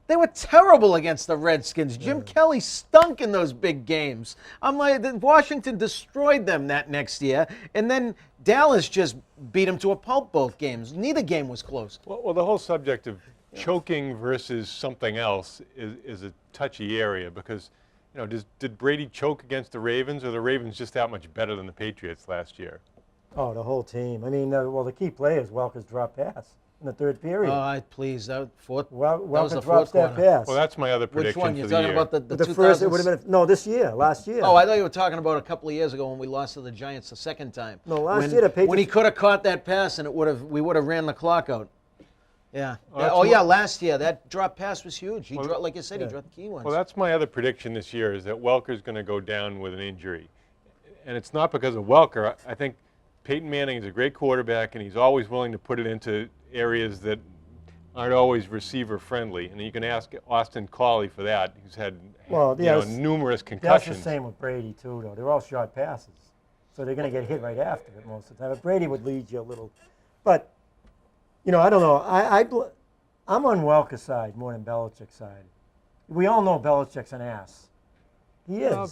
They were terrible against the Redskins. Jim Kelly stunk in those big games. I'm like, Washington destroyed them that next year, and then Dallas just beat them to a pulp both games. Neither game was close. Well, the whole subject of choking versus something else is a touchy area because, did Brady choke against the Ravens, or the Ravens just that much better than the Patriots last year? Oh, the whole team. I mean, the key play is Welker's drop pass in the third period. Please, that was Welker the drops fourth that quarter. pass. Well, that's my other Which prediction one? for You're the talking year. about the the first, it would 2000s? have been, this year, last year. Oh, I thought you were talking about a couple of years ago when we lost to the Giants the second time. No, last when, year the Patriots- when he could have caught that pass and we would have ran the clock out. Yeah. that's Yeah, what- last year that drop pass was huge. He dropped, like you said, he dropped the key ones. Well, that's my other prediction this year, is that Welker's going to go down with an injury. And it's not because of Welker. I think Peyton Manning is a great quarterback, and he's always willing to put it into areas that aren't always receiver friendly. And you can ask Austin Collie for that, who's had numerous That's concussions. the same with Brady, too, though. They're all short passes. So they're going to get hit right after it most of the time. But Brady would lead you a little. But, I don't know. I'm on Welker's side more than Belichick's side. We all know Belichick's an ass. He is. Well,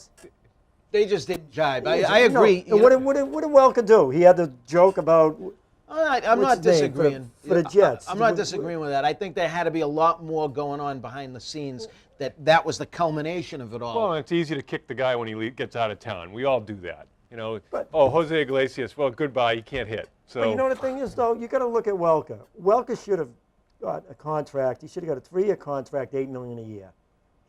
They just didn't jibe. He is. I agree. No. And what did Welker do? He had the joke about I'm What's not his name? disagreeing. For the Jets. I'm not disagreeing with that. I think there had to be a lot more going on behind the scenes. That was the culmination of it all. Well, it's easy to kick the guy when he gets out of town. We all do that. You know, But- oh, Jose Iglesias, well, goodbye, he can't hit. So But you know the thing is, though, you got to look at Welker. Welker should have got a contract. He should have got a 3-year contract, $8 million a year.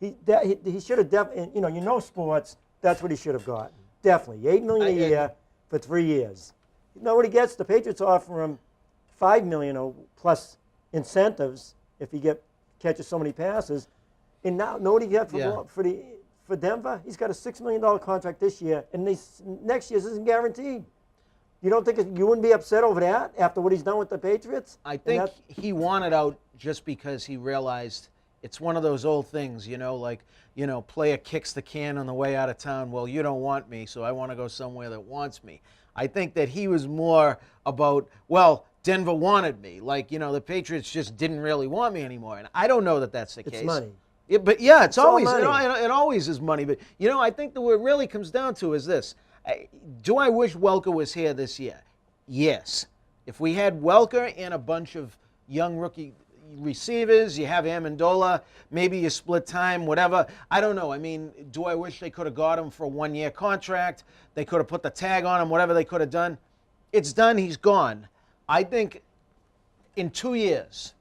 He should have definitely. You know sports. That's what he should have gotten. Definitely, $8 million a year for 3 years. You know what he gets? The Patriots offer him $5 million plus incentives if he catches so many passes. And now, know what he got for Denver? He's got a $6 million contract this year, and next year's isn't guaranteed. You don't think you wouldn't be upset over that after what he's done with the Patriots? I think he wanted out just because he realized it's one of those old things, player kicks the can on the way out of town. Well, you don't want me, so I want to go somewhere that wants me. I think that he was more about, well, Denver wanted me. The Patriots just didn't really want me anymore. And I don't know that that's the case. It's money. It's always money. It always is money. But I think that what it really comes down to is this: do I wish Welker was here this year? Yes. If we had Welker and a bunch of young rookie receivers, you have Amendola, maybe you split time, whatever. I don't know. I mean, do I wish they could have got him for a 1-year contract? They could have put the tag on him, whatever they could have done. It's done. He's gone. I think in 2 years,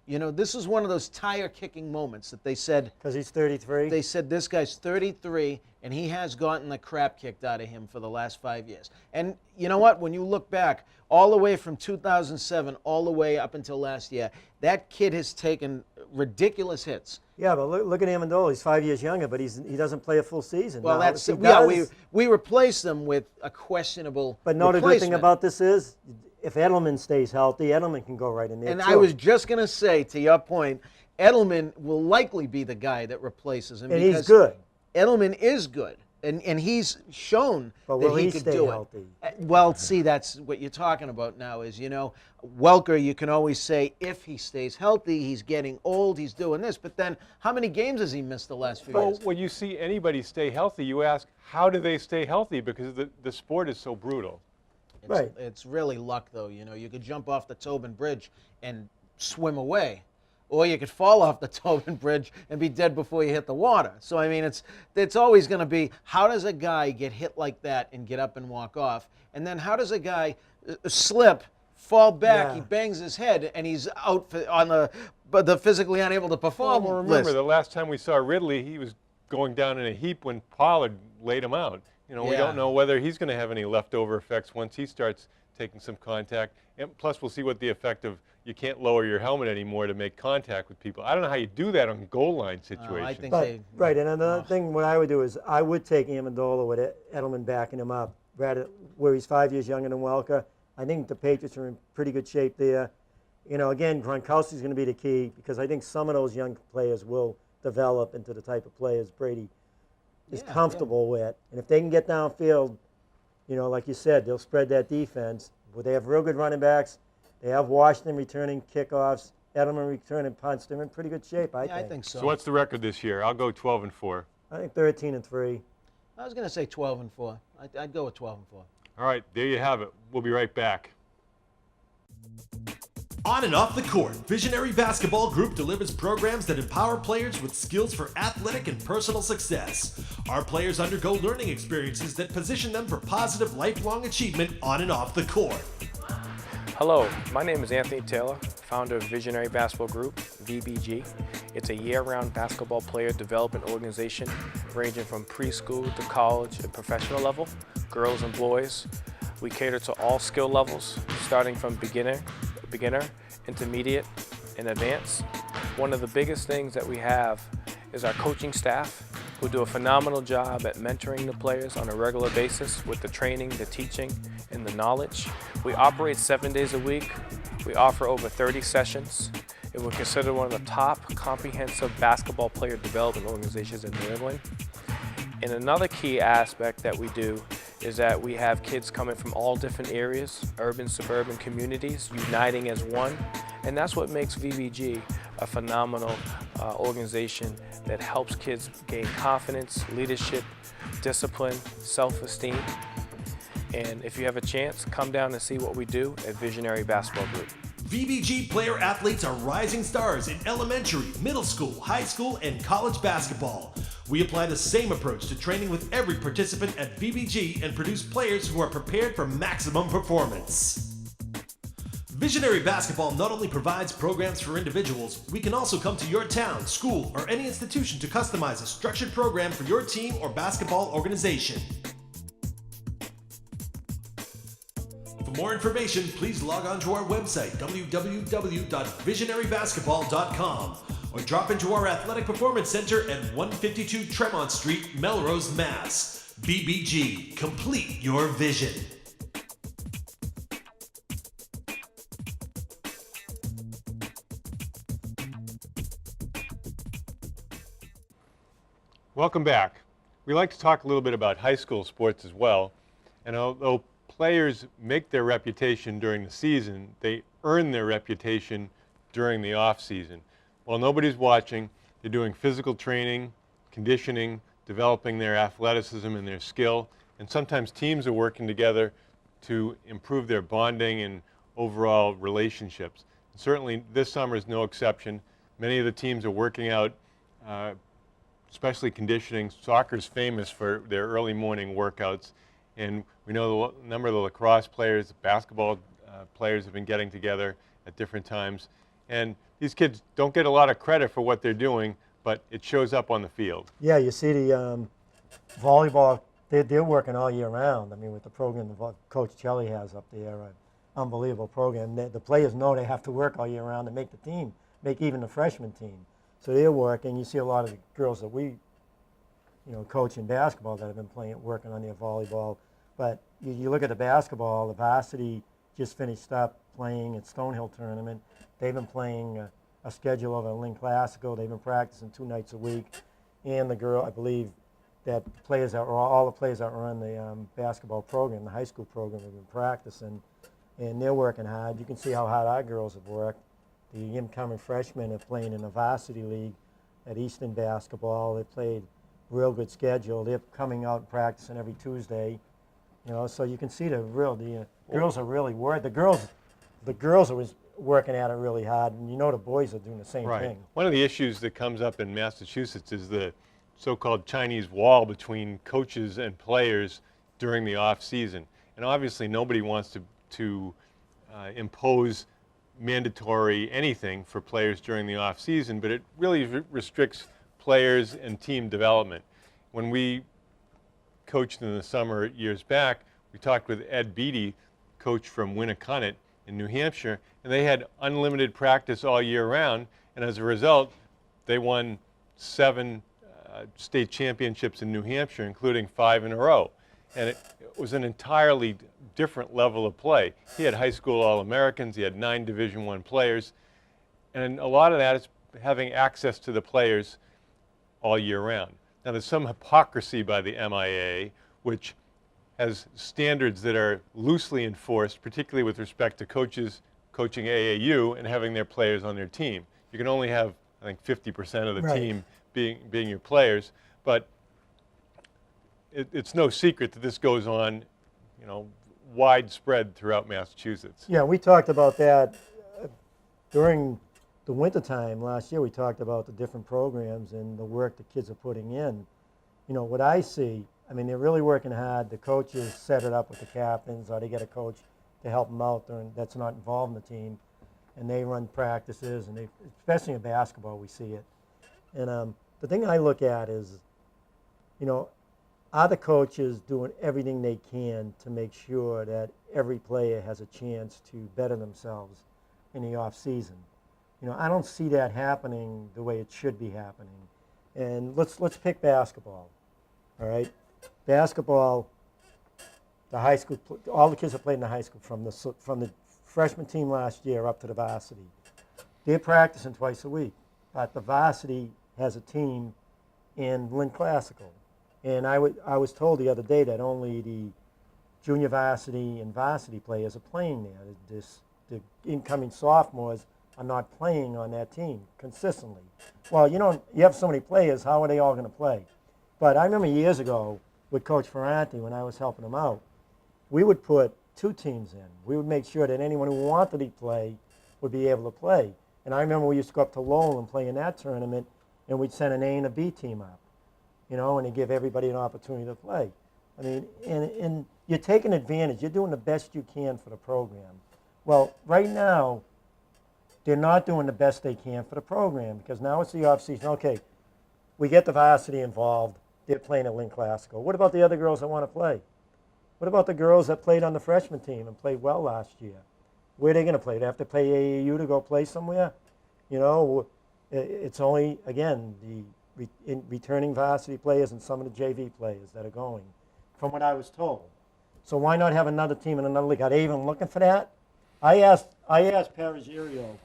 this is one of those tire-kicking moments that they said. Because he's 33? They said this guy's 33, and he has gotten the crap kicked out of him for the last 5 years. And you know what? When you look back, all the way from 2007 all the way up until last year, that kid has taken ridiculous hits. Yeah, but look at Amendola. He's 5 years younger, but he doesn't play a full season. Well, now, we replaced them with a questionable But no, the good thing replacement. about this is, if Edelman stays healthy, Edelman can go right in there, And too. I was just going to say, to your point, Edelman will likely be the guy that replaces him. And he's because good. Edelman is good, and he's shown But that will he he could stay do healthy? it. Well, see, that's what you're talking about now is, Welker, you can always say if he stays healthy, he's getting old, he's doing this. But then how many games has he missed the last few well, years? when you see anybody stay healthy, you ask, how do they stay healthy? Because the sport is so brutal. Right. It's really luck, though. You could jump off the Tobin Bridge and swim away. Or you could fall off the Tobin Bridge and be dead before you hit the water. So, I mean, it's always going to be, how does a guy get hit like that and get up and walk off? And then how does a guy slip, fall back, he bangs his head, and he's out on the physically unable to perform Well, remember, list. the last time we saw Ridley, he was going down in a heap when Pollard laid him out. We don't know whether he's going to have any leftover effects once he starts taking some contact. And plus, we'll see what the effect of you can't lower your helmet anymore to make contact with people. I don't know how you do that on goal line situations. I think But, right, and another thing, what I would do is I would take Amendola with Edelman backing him up, rather where he's 5 years younger than Welker. I think the Patriots are in pretty good shape there. Again, Gronkowski's going to be the key because I think some of those young players will develop into the type of players Brady is comfortable with. And if they can get downfield, like you said, they'll spread that defense. Well, they have real good running backs. They have Washington returning kickoffs, Edelman returning punts. They're in pretty good shape, I think. I think so. So what's the record this year? I'll go 12-4. I think 13-3. I was going to say 12-4. I'd go with 12-4. All right, there you have it. We'll be right back. On and off the court, Visionary Basketball Group delivers programs that empower players with skills for athletic and personal success. Our players undergo learning experiences that position them for positive lifelong achievement on and off the court. Hello, my name is Anthony Taylor, founder of Visionary Basketball Group, VBG. It's a year-round basketball player development organization ranging from preschool to college and professional level, girls and boys. We cater to all skill levels, starting from beginner, intermediate, and advanced. One of the biggest things that we have is our coaching staff, who do a phenomenal job at mentoring the players on a regular basis with the training, the teaching, and the knowledge. We operate 7 days a week. We offer over 30 sessions, and we're considered one of the top comprehensive basketball player development organizations in New England. And another key aspect that we do is that we have kids coming from all different areas, urban, suburban communities, uniting as one. And that's what makes VBG a phenomenal organization that helps kids gain confidence, leadership, discipline, self-esteem. And if you have a chance, come down and see what we do at Visionary Basketball Group. VBG player athletes are rising stars in elementary, middle school, high school, and college basketball. We apply the same approach to training with every participant at VBG and produce players who are prepared for maximum performance. Visionary Basketball not only provides programs for individuals, we can also come to your town, school, or any institution to customize a structured program for your team or basketball organization. For more information, please log on to our website, www.visionarybasketball.com, or drop into our Athletic Performance Center at 152 Tremont Street, Melrose, Mass. BBG, complete your vision. Welcome back. We like to talk a little bit about high school sports as well. And although players make their reputation during the season, they earn their reputation during the off season. While nobody's watching, they're doing physical training, conditioning, developing their athleticism and their skill, and sometimes teams are working together to improve their bonding and overall relationships. And certainly this summer is no exception. Many of the teams are working out, especially conditioning. Soccer's famous for their early morning workouts. And we know the number of the lacrosse players, the basketball players have been getting together at different times. And these kids don't get a lot of credit for what they're doing, but it shows up on the field. Yeah, you see the volleyball, they're working all year round. I mean, with the program Coach Kelly has up there, unbelievable program. The players know they have to work all year round to make the team, make even the freshman team. So they're working. You see a lot of the girls that we, coach in basketball that have been working on their volleyball. But you look at the basketball, the varsity just finished up playing at Stonehill tournament. They've been playing a schedule of a Lynn Classical. They've been practicing 2 nights a week. And the girl, I believe, that all the players that were on the basketball program, the high school program, have been practicing, and they're working hard. You can see how hard our girls have worked. The incoming freshmen are playing in the varsity league at Easton Basketball. They played real good schedule. They're coming out and practicing every Tuesday. So you can see the girls are really worried. The girls are working at it really hard, and the boys are doing the same thing. One of the issues that comes up in Massachusetts is the so-called Chinese wall between coaches and players during the off season. And obviously nobody wants to impose mandatory anything for players during the off season, but it really restricts players and team development. When we coached in the summer years back, we talked with P.E.D, coach from Winnicott in New Hampshire, and they had unlimited practice all year round, and as a result, they won 7 state championships in New Hampshire, including 5 in a row. And it was an entirely different level of play. He had high school All-Americans, he had 9 Division I players, and a lot of that is having access to the players all year round. Now there's some hypocrisy by the MIA, which has standards that are loosely enforced, particularly with respect to coaches coaching AAU and having their players on their team. You can only have, I think, 50% of the team being your players, but it's no secret that this goes on, widespread throughout Massachusetts. Yeah, we talked about that during the wintertime last year. We talked about the different programs and the work the kids are putting in. What I see, I mean, they're really working hard. The coaches set it up with the captains, or they get a coach to help them out that's not involved in the team, and they run practices, and especially in basketball, we see it. And the thing I look at is, are the coaches doing everything they can to make sure that every player has a chance to better themselves in the off season? I don't see that happening the way it should be happening. And let's pick basketball. All right, basketball. The high school, all the kids that played in the high school, from the freshman team last year up to the varsity, they're practicing twice a week. But the varsity has a team in Lynn Classical. And I was told the other day that only the junior varsity and varsity players are playing there. The incoming sophomores are not playing on that team consistently. Well, you have so many players, how are they all going to play? But I remember years ago with Coach Ferranti, when I was helping him out, we would put 2 teams in. We would make sure that anyone who wanted to play would be able to play. And I remember we used to go up to Lowell and play in that tournament, and we'd send an A and a B team up, and to give everybody an opportunity to play. I mean, and you're taking advantage. You're doing the best you can for the program. Well, right now, they're not doing the best they can for the program because now it's the offseason. Okay, we get the varsity involved. They're playing at Lynn Classical. What about the other girls that want to play? What about the girls that played on the freshman team and played well last year? Where are they going to play? They have to play AAU to go play somewhere? It's only, again, the returning varsity players and some of the JV players that are going, from what I was told. So why not have another team in another league? Are they even looking for that? I asked Paragirio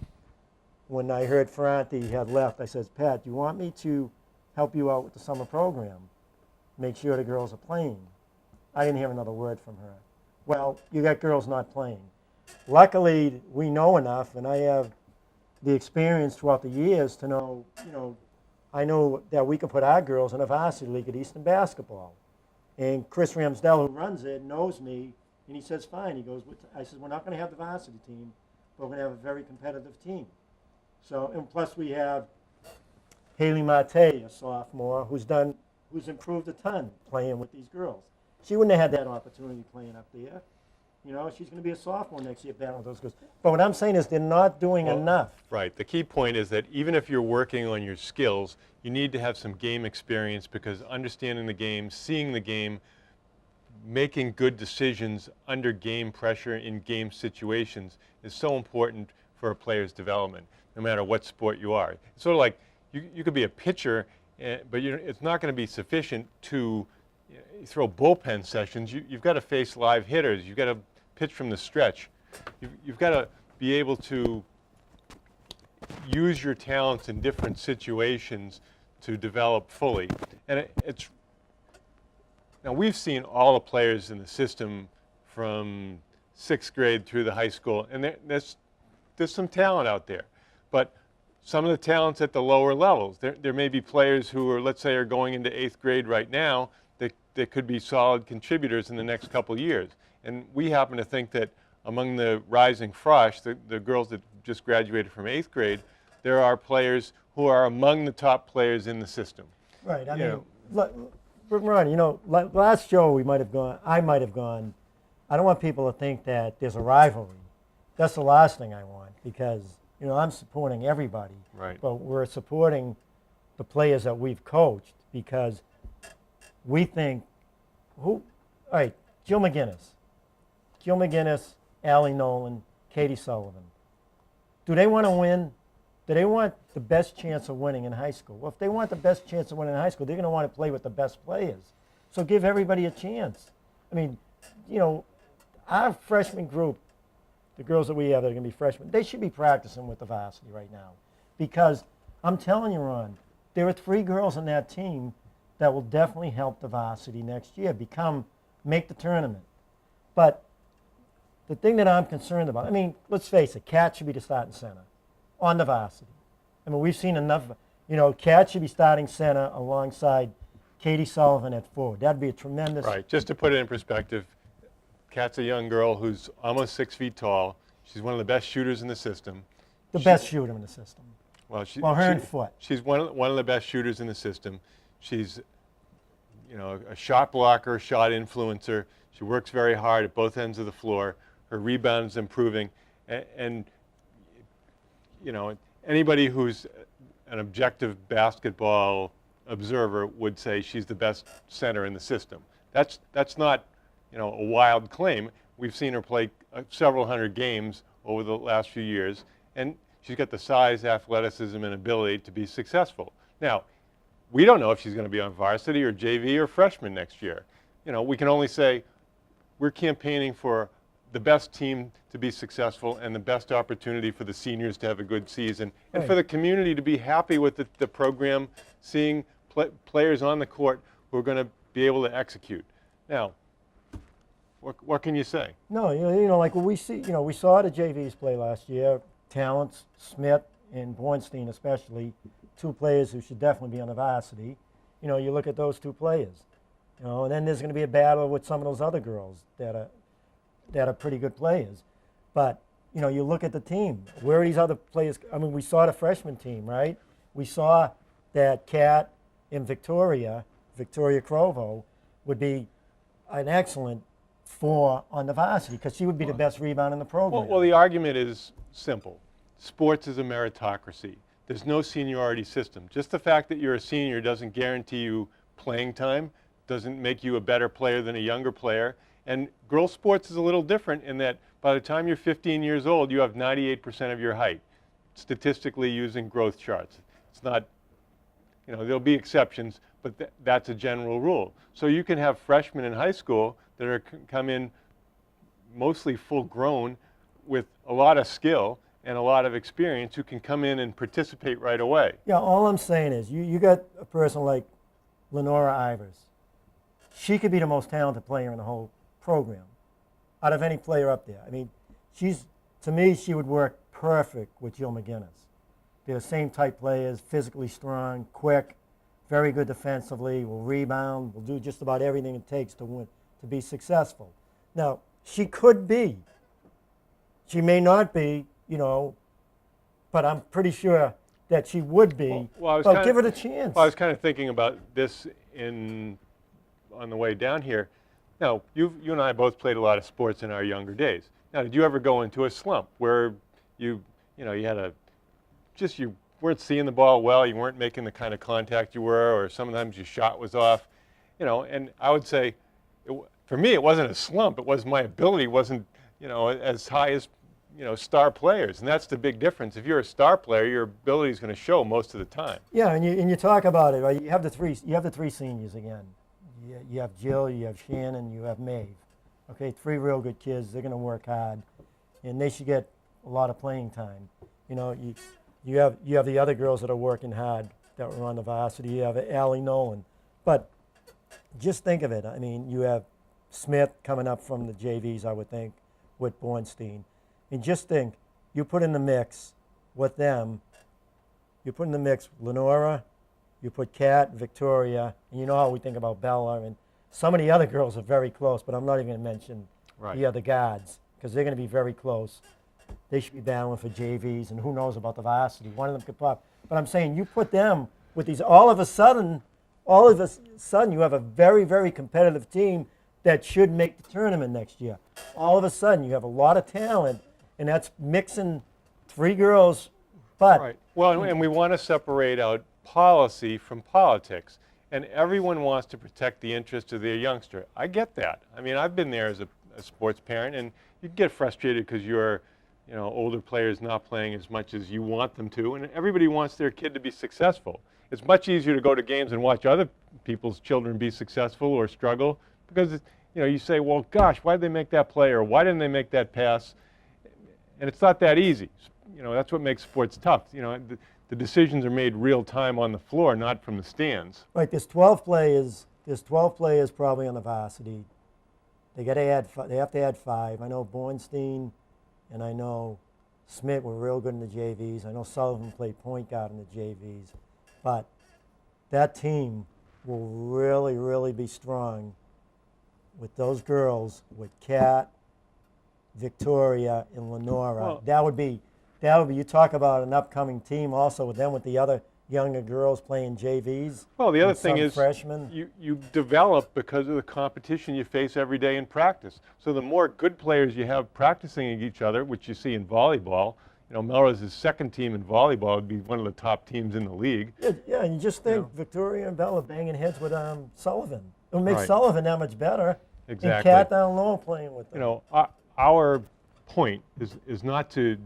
when I heard Ferranti had left. I said, Pat, do you want me to help you out with the summer program? Make sure the girls are playing. I didn't hear another word from her. Well, you got girls not playing. Luckily, we know enough, and I have the experience throughout the years to know, I know that we can put our girls in a varsity league at Eastern Basketball. And Chris Ramsdell, who runs it, knows me, and he says, fine. He goes, I said, we're not going to have the varsity team, but we're going to have a very competitive team. So, and plus we have Haley Mate, a sophomore, who's improved a ton playing with these girls. She wouldn't have had that opportunity playing up there. She's going to be a sophomore next year battling with those girls. But what I'm saying is they're not doing enough. Right. The key point is that even if you're working on your skills, you need to have some game experience because understanding the game, seeing the game, making good decisions under game pressure in game situations is so important for a player's development, no matter what sport you are. It's sort of like you could be a pitcher, but it's not going to be sufficient to throw bullpen sessions. You've got to face live hitters. You've got to pitch from the stretch. You've got to be able to use your talents in different situations to develop fully. And now we've seen all the players in the system from 6th grade through the high school, and there's some talent out there. But some of the talents at the lower levels, there may be players who are, let's say, are going into 8th grade right now that could be solid contributors in the next couple of years. And we happen to think that among the rising frosh, the girls that just graduated from 8th grade, there are players who are among the top players in the system. Right. I mean, Ron, last show I might have gone. I don't want people to think that there's a rivalry. That's the last thing I want because, I'm supporting everybody. Right. But we're supporting the players that we've coached because we think, all right, Jill McGinnis, Allie Nolan, Katie Sullivan. Do they want to win? Do they want the best chance of winning in high school? Well, if they want the best chance of winning in high school, they're going to want to play with the best players. So give everybody a chance. I mean, our freshman group, the girls that we have that are going to be freshmen, they should be practicing with the varsity right now. Because I'm telling you, Ron, there are 3 girls on that team that will definitely help the varsity next year make the tournament. But the thing that I'm concerned about, I mean, let's face it, Kat should be the starting center on the varsity. I mean, we've seen enough, Kat should be starting center alongside Katie Sullivan at forward. That'd be a tremendous. Right. Just to put it in perspective, Kat's a young girl who's almost 6 feet tall. She's one of the best shooters in the system. Best shooter in the system. Well, her and Foot. She's one of the best shooters in the system. She's, a shot blocker, shot influencer. She works very hard at both ends of the floor. Her rebound is improving, and anybody who's an objective basketball observer would say she's the best center in the system. That's not, a wild claim. We've seen her play several hundred games over the last few years, and she's got the size, athleticism, and ability to be successful. Now, we don't know if she's going to be on varsity or JV or freshman next year. We can only say we're campaigning for the best team to be successful and the best opportunity for the seniors to have a good season and for the community to be happy with the program, seeing players on the court who are going to be able to execute. Now, what can you say? No, like what we see, we saw the JVs play last year. Talents, Smith and Bornstein especially, 2 players who should definitely be on the varsity. You look at those 2 players. And then there's going to be a battle with some of those other girls that are, that are pretty good players. But, you know, you look at the team. Where are these other players? I mean, we saw the freshman team, right? We saw that Kat and Victoria Crovo, would be an excellent 4 on the varsity because she would be the best rebound in the program. Well, the argument is simple. Sports is a meritocracy. There's no seniority system. Just the fact that you're a senior doesn't guarantee you playing time, doesn't make you a better player than a younger player. And girls' sports is a little different in that by the time you're 15 years old, you have 98% of your height, statistically using growth charts. It's not, you know, there'll be exceptions, but that's a general rule. So you can have freshmen in high school that are come in mostly full grown with a lot of skill and a lot of experience who can come in and participate right away. Yeah, all I'm saying is you got a person like Lenora Ivers. She could be the most talented player in the whole program out of any player up there. I mean, to me, she would work perfect with Jill McGinnis. They're the same type players, physically strong, quick, very good defensively, will rebound, will do just about everything it takes to win, to be successful. Now, she could be. She may not be, you know, but I'm pretty sure that she would be. Well, give her the chance. Well, I was kind of thinking about this on the way down here. Now, you and I both played a lot of sports in our younger days. Now, did you ever go into a slump where you weren't seeing the ball well, you weren't making the kind of contact you were, or sometimes your shot was off, you know? And I would say, for me, it wasn't a slump. It was my ability wasn't, you know, as high as, you know, star players, and that's the big difference. If you're a star player, your ability is going to show most of the time. Yeah, and you talk about it, right? You have the three seniors again. You have Jill, you have Shannon, you have Maeve. Okay, 3 real good kids. They're going to work hard, and they should get a lot of playing time. You know, you have the other girls that are working hard that were on the varsity. You have Allie Nolan, but just think of it. I mean, you have Smith coming up from the JVs, I would think, with Bornstein. And just think, you put in the mix with them, you put in the mix Lenora, you put Kat, Victoria, and you know how we think about Bella, and some of the other girls are very close, but I'm not even going to mention the other guards, because they're going to be very close. They should be battling for JVs, and who knows about the varsity. One of them could pop. But I'm saying you put them with these, all of a sudden, you have a very, very competitive team that should make the tournament next year. All of a sudden, you have a lot of talent, and that's mixing 3 girls. But right. Well, and we want to separate out policy from politics, and everyone wants to protect the interest of their youngster. I get that. I mean, I've been there as a sports parent, and you get frustrated because your, you know, older players not playing as much as you want them to, and everybody wants their kid to be successful. It's much easier to go to games and watch other people's children be successful or struggle because, you know, you say, well, gosh, why did they make that play, or why didn't they make that pass? And it's not that easy. You know, that's what makes sports tough. You know, the decisions are made real time on the floor, not from the stands. Right, there's 12 players. There's 12 players probably on the varsity. They have to add 5. I know Bornstein and I know Smith were real good in the JVs. I know Sullivan played point guard in the JVs. But that team will really, really be strong with those girls, with Kat, Victoria, and Lenora. Well, that would be, you talk about an upcoming team also with them, with the other younger girls playing JVs. Well, the other thing is freshmen. You develop because of the competition you face every day in practice. So the more good players you have practicing each other, which you see in volleyball, you know, Melrose's second team in volleyball would be one of the top teams in the league. Yeah, and you just think Victoria and Bella banging heads with Sullivan. It would make Right. Sullivan that much better. Exactly. And Kat down low playing with them. You know, our point is not to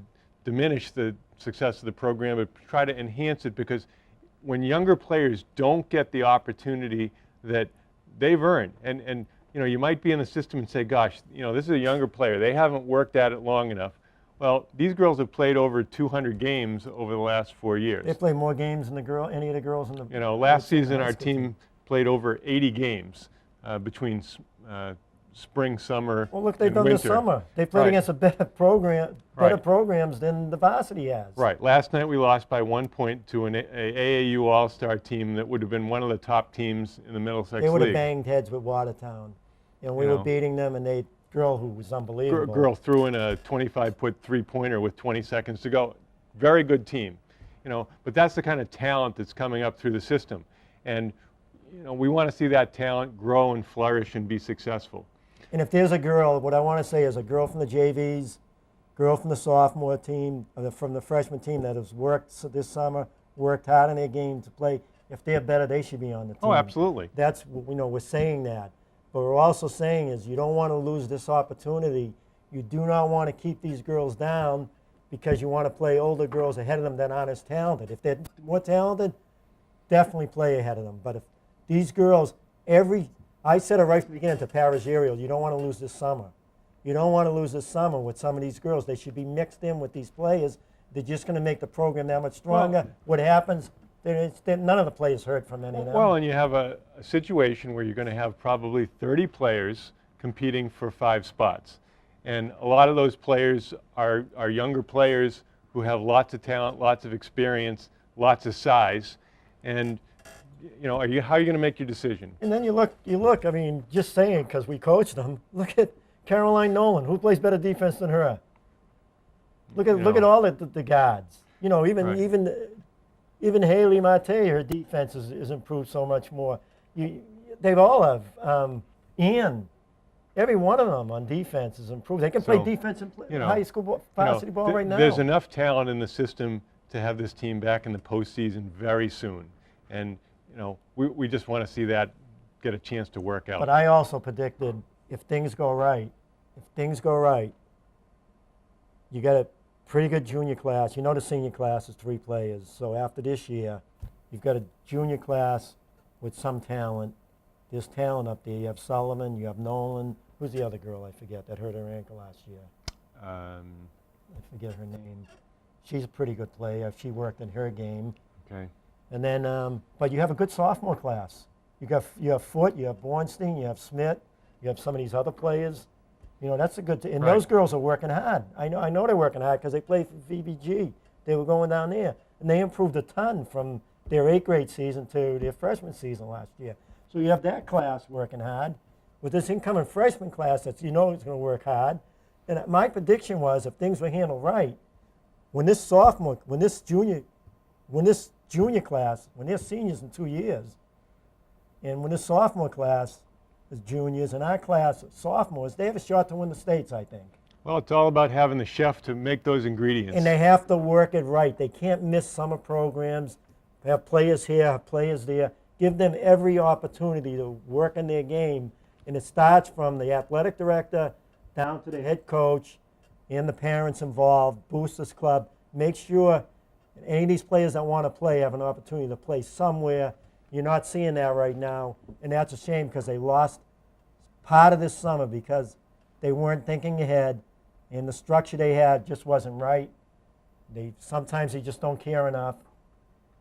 diminish the success of the program, but try to enhance it, because when younger players don't get the opportunity that they've earned, and you know, you might be in the system and say, gosh, you know, this is a younger player, they haven't worked at it long enough. Well, these girls have played over 200 games over the last 4 years. They play more games than any of the girls in the. You know, last season our team played over 80 games between spring, summer, Well, look, they've and done winter. this summer. They played Right. against a better Right. programs than the varsity has. Right. Last night we lost by 1 point to an AAU All-Star team that would have been one of the top teams in the Middlesex They would have League. banged heads with Watertown, and we You were know. beating them, and girl who was unbelievable. Girl threw in a 25-foot three-pointer with 20 seconds to go. Very good team, you know. But that's the kind of talent that's coming up through the system, and you know, we want to see that talent grow and flourish and be successful. And if there's a girl, what I want to say is a girl from the JVs, girl from the sophomore team, or from the freshman team that has worked this summer, worked hard in their game to play. If they're better, they should be on the team. Oh, absolutely. That's, you know, we're saying that. But we're also saying is you don't want to lose this opportunity. You do not want to keep these girls down because you want to play older girls ahead of them that aren't as talented. If they're more talented, definitely play ahead of them. But if these girls, I said it right from the beginning to Paris Ariel, you don't want to lose this summer. You don't want to lose this summer with some of these girls. They should be mixed in with these players. They're just going to make the program that much stronger. Well, what happens, none of the players hurt from any of them. Well, and you have a situation where you're going to have probably 30 players competing for 5 spots. And a lot of those players are younger players who have lots of talent, lots of experience, lots of size. And, you know, how are you going to make your decision? And then you look, I mean, just saying, because we coached them, look at Caroline Nolan. Who plays better defense than her? Look at all the guards. You know, even Haley Mate, her defense is improved so much more. They've all have. Ian, every one of them on defense is improved. They can play defense in high school varsity ball right now. There's enough talent in the system to have this team back in the postseason very soon. And, you know, we just want to see that get a chance to work out. But I also predicted if things go right, you got a pretty good junior class. You know the senior class is 3 players. So after this year, you've got a junior class with some talent. There's talent up there. You have Sullivan, you have Nolan. Who's the other girl I forget that hurt her ankle last year? I forget her name. She's a pretty good player. She worked in her game. Okay. And then, but you have a good sophomore class. You have Foote, you have Bornstein, you have Smith, you have some of these other players. You know, that's a good and those girls are working hard. I know they're working hard because they play for VBG. They were going down there. And they improved a ton from their 8th grade season to their freshman season last year. So you have that class working hard. With this incoming freshman class that's, you know, it's going to work hard. And my prediction was if things were handled right, when this junior class, when they're seniors in 2 years, and when this sophomore class is juniors and our class sophomores, they have a shot to win the states, I think. Well, it's all about having the chef to make those ingredients. And they have to work it right. They can't miss summer programs. They have players here, have players there. Give them every opportunity to work in their game. And it starts from the athletic director down to the head coach and the parents involved, Boosters Club. Make sure any of these players that want to play have an opportunity to play somewhere. You're not seeing that right now, and that's a shame because they lost part of this summer because they weren't thinking ahead, and the structure they had just wasn't right. Sometimes they just don't care enough,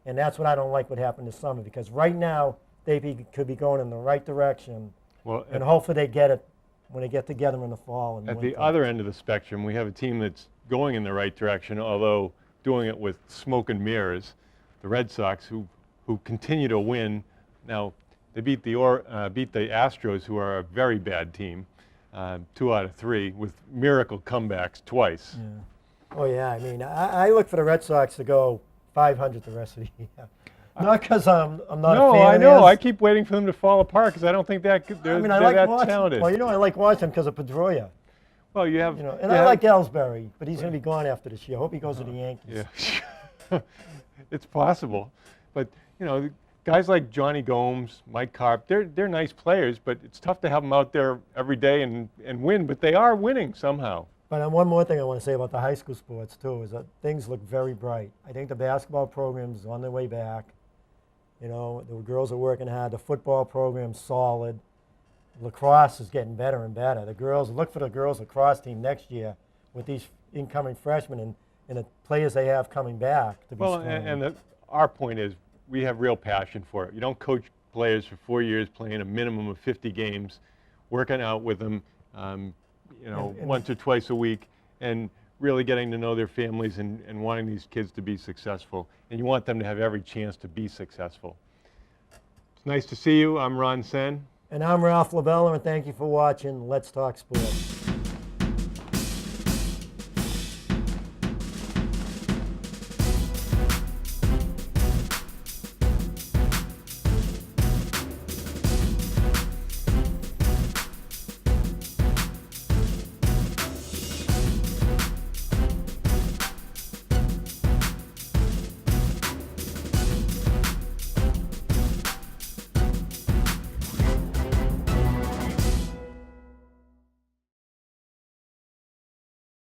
and that's what I don't like what happened this summer because right now they could be going in the right direction, and hopefully they get it when they get together in the fall. And at the other end of the spectrum, we have a team that's going in the right direction, although doing it with smoke and mirrors. The Red Sox, who continue to win. Now, they beat the Astros, who are a very bad team, 2 out of 3, with miracle comebacks twice. Yeah. Oh, yeah. I mean, I look for the Red Sox to go 500 the rest of the year. Not because I'm not a fan No, I of know. theirs. I keep waiting for them to fall apart because I don't think they're that talented. Well, you know, I like watching because of Pedroia. Well, you have... And I like Ellsbury, but he's going to be gone after this year. I hope he goes to the Yankees. Yeah. It's possible. But, you know, guys like Johnny Gomes, Mike Karp, they're nice players, but it's tough to have them out there every day and win, but they are winning somehow. But one more thing I want to say about the high school sports, too, is that things look very bright. I think the basketball program is on their way back. You know, the girls are working hard. The football program's solid. Lacrosse is getting better and better. Look for the girls lacrosse team next year with these incoming freshmen and the players they have coming back to be strong. And our point is we have real passion for it. You don't coach players for 4 years playing a minimum of 50 games, working out with them, you know, once or twice a week, and really getting to know their families and wanting these kids to be successful. And you want them to have every chance to be successful. It's nice to see you. I'm Ron Sen. And I'm Ralph Labella, and thank you for watching Let's Talk Sports.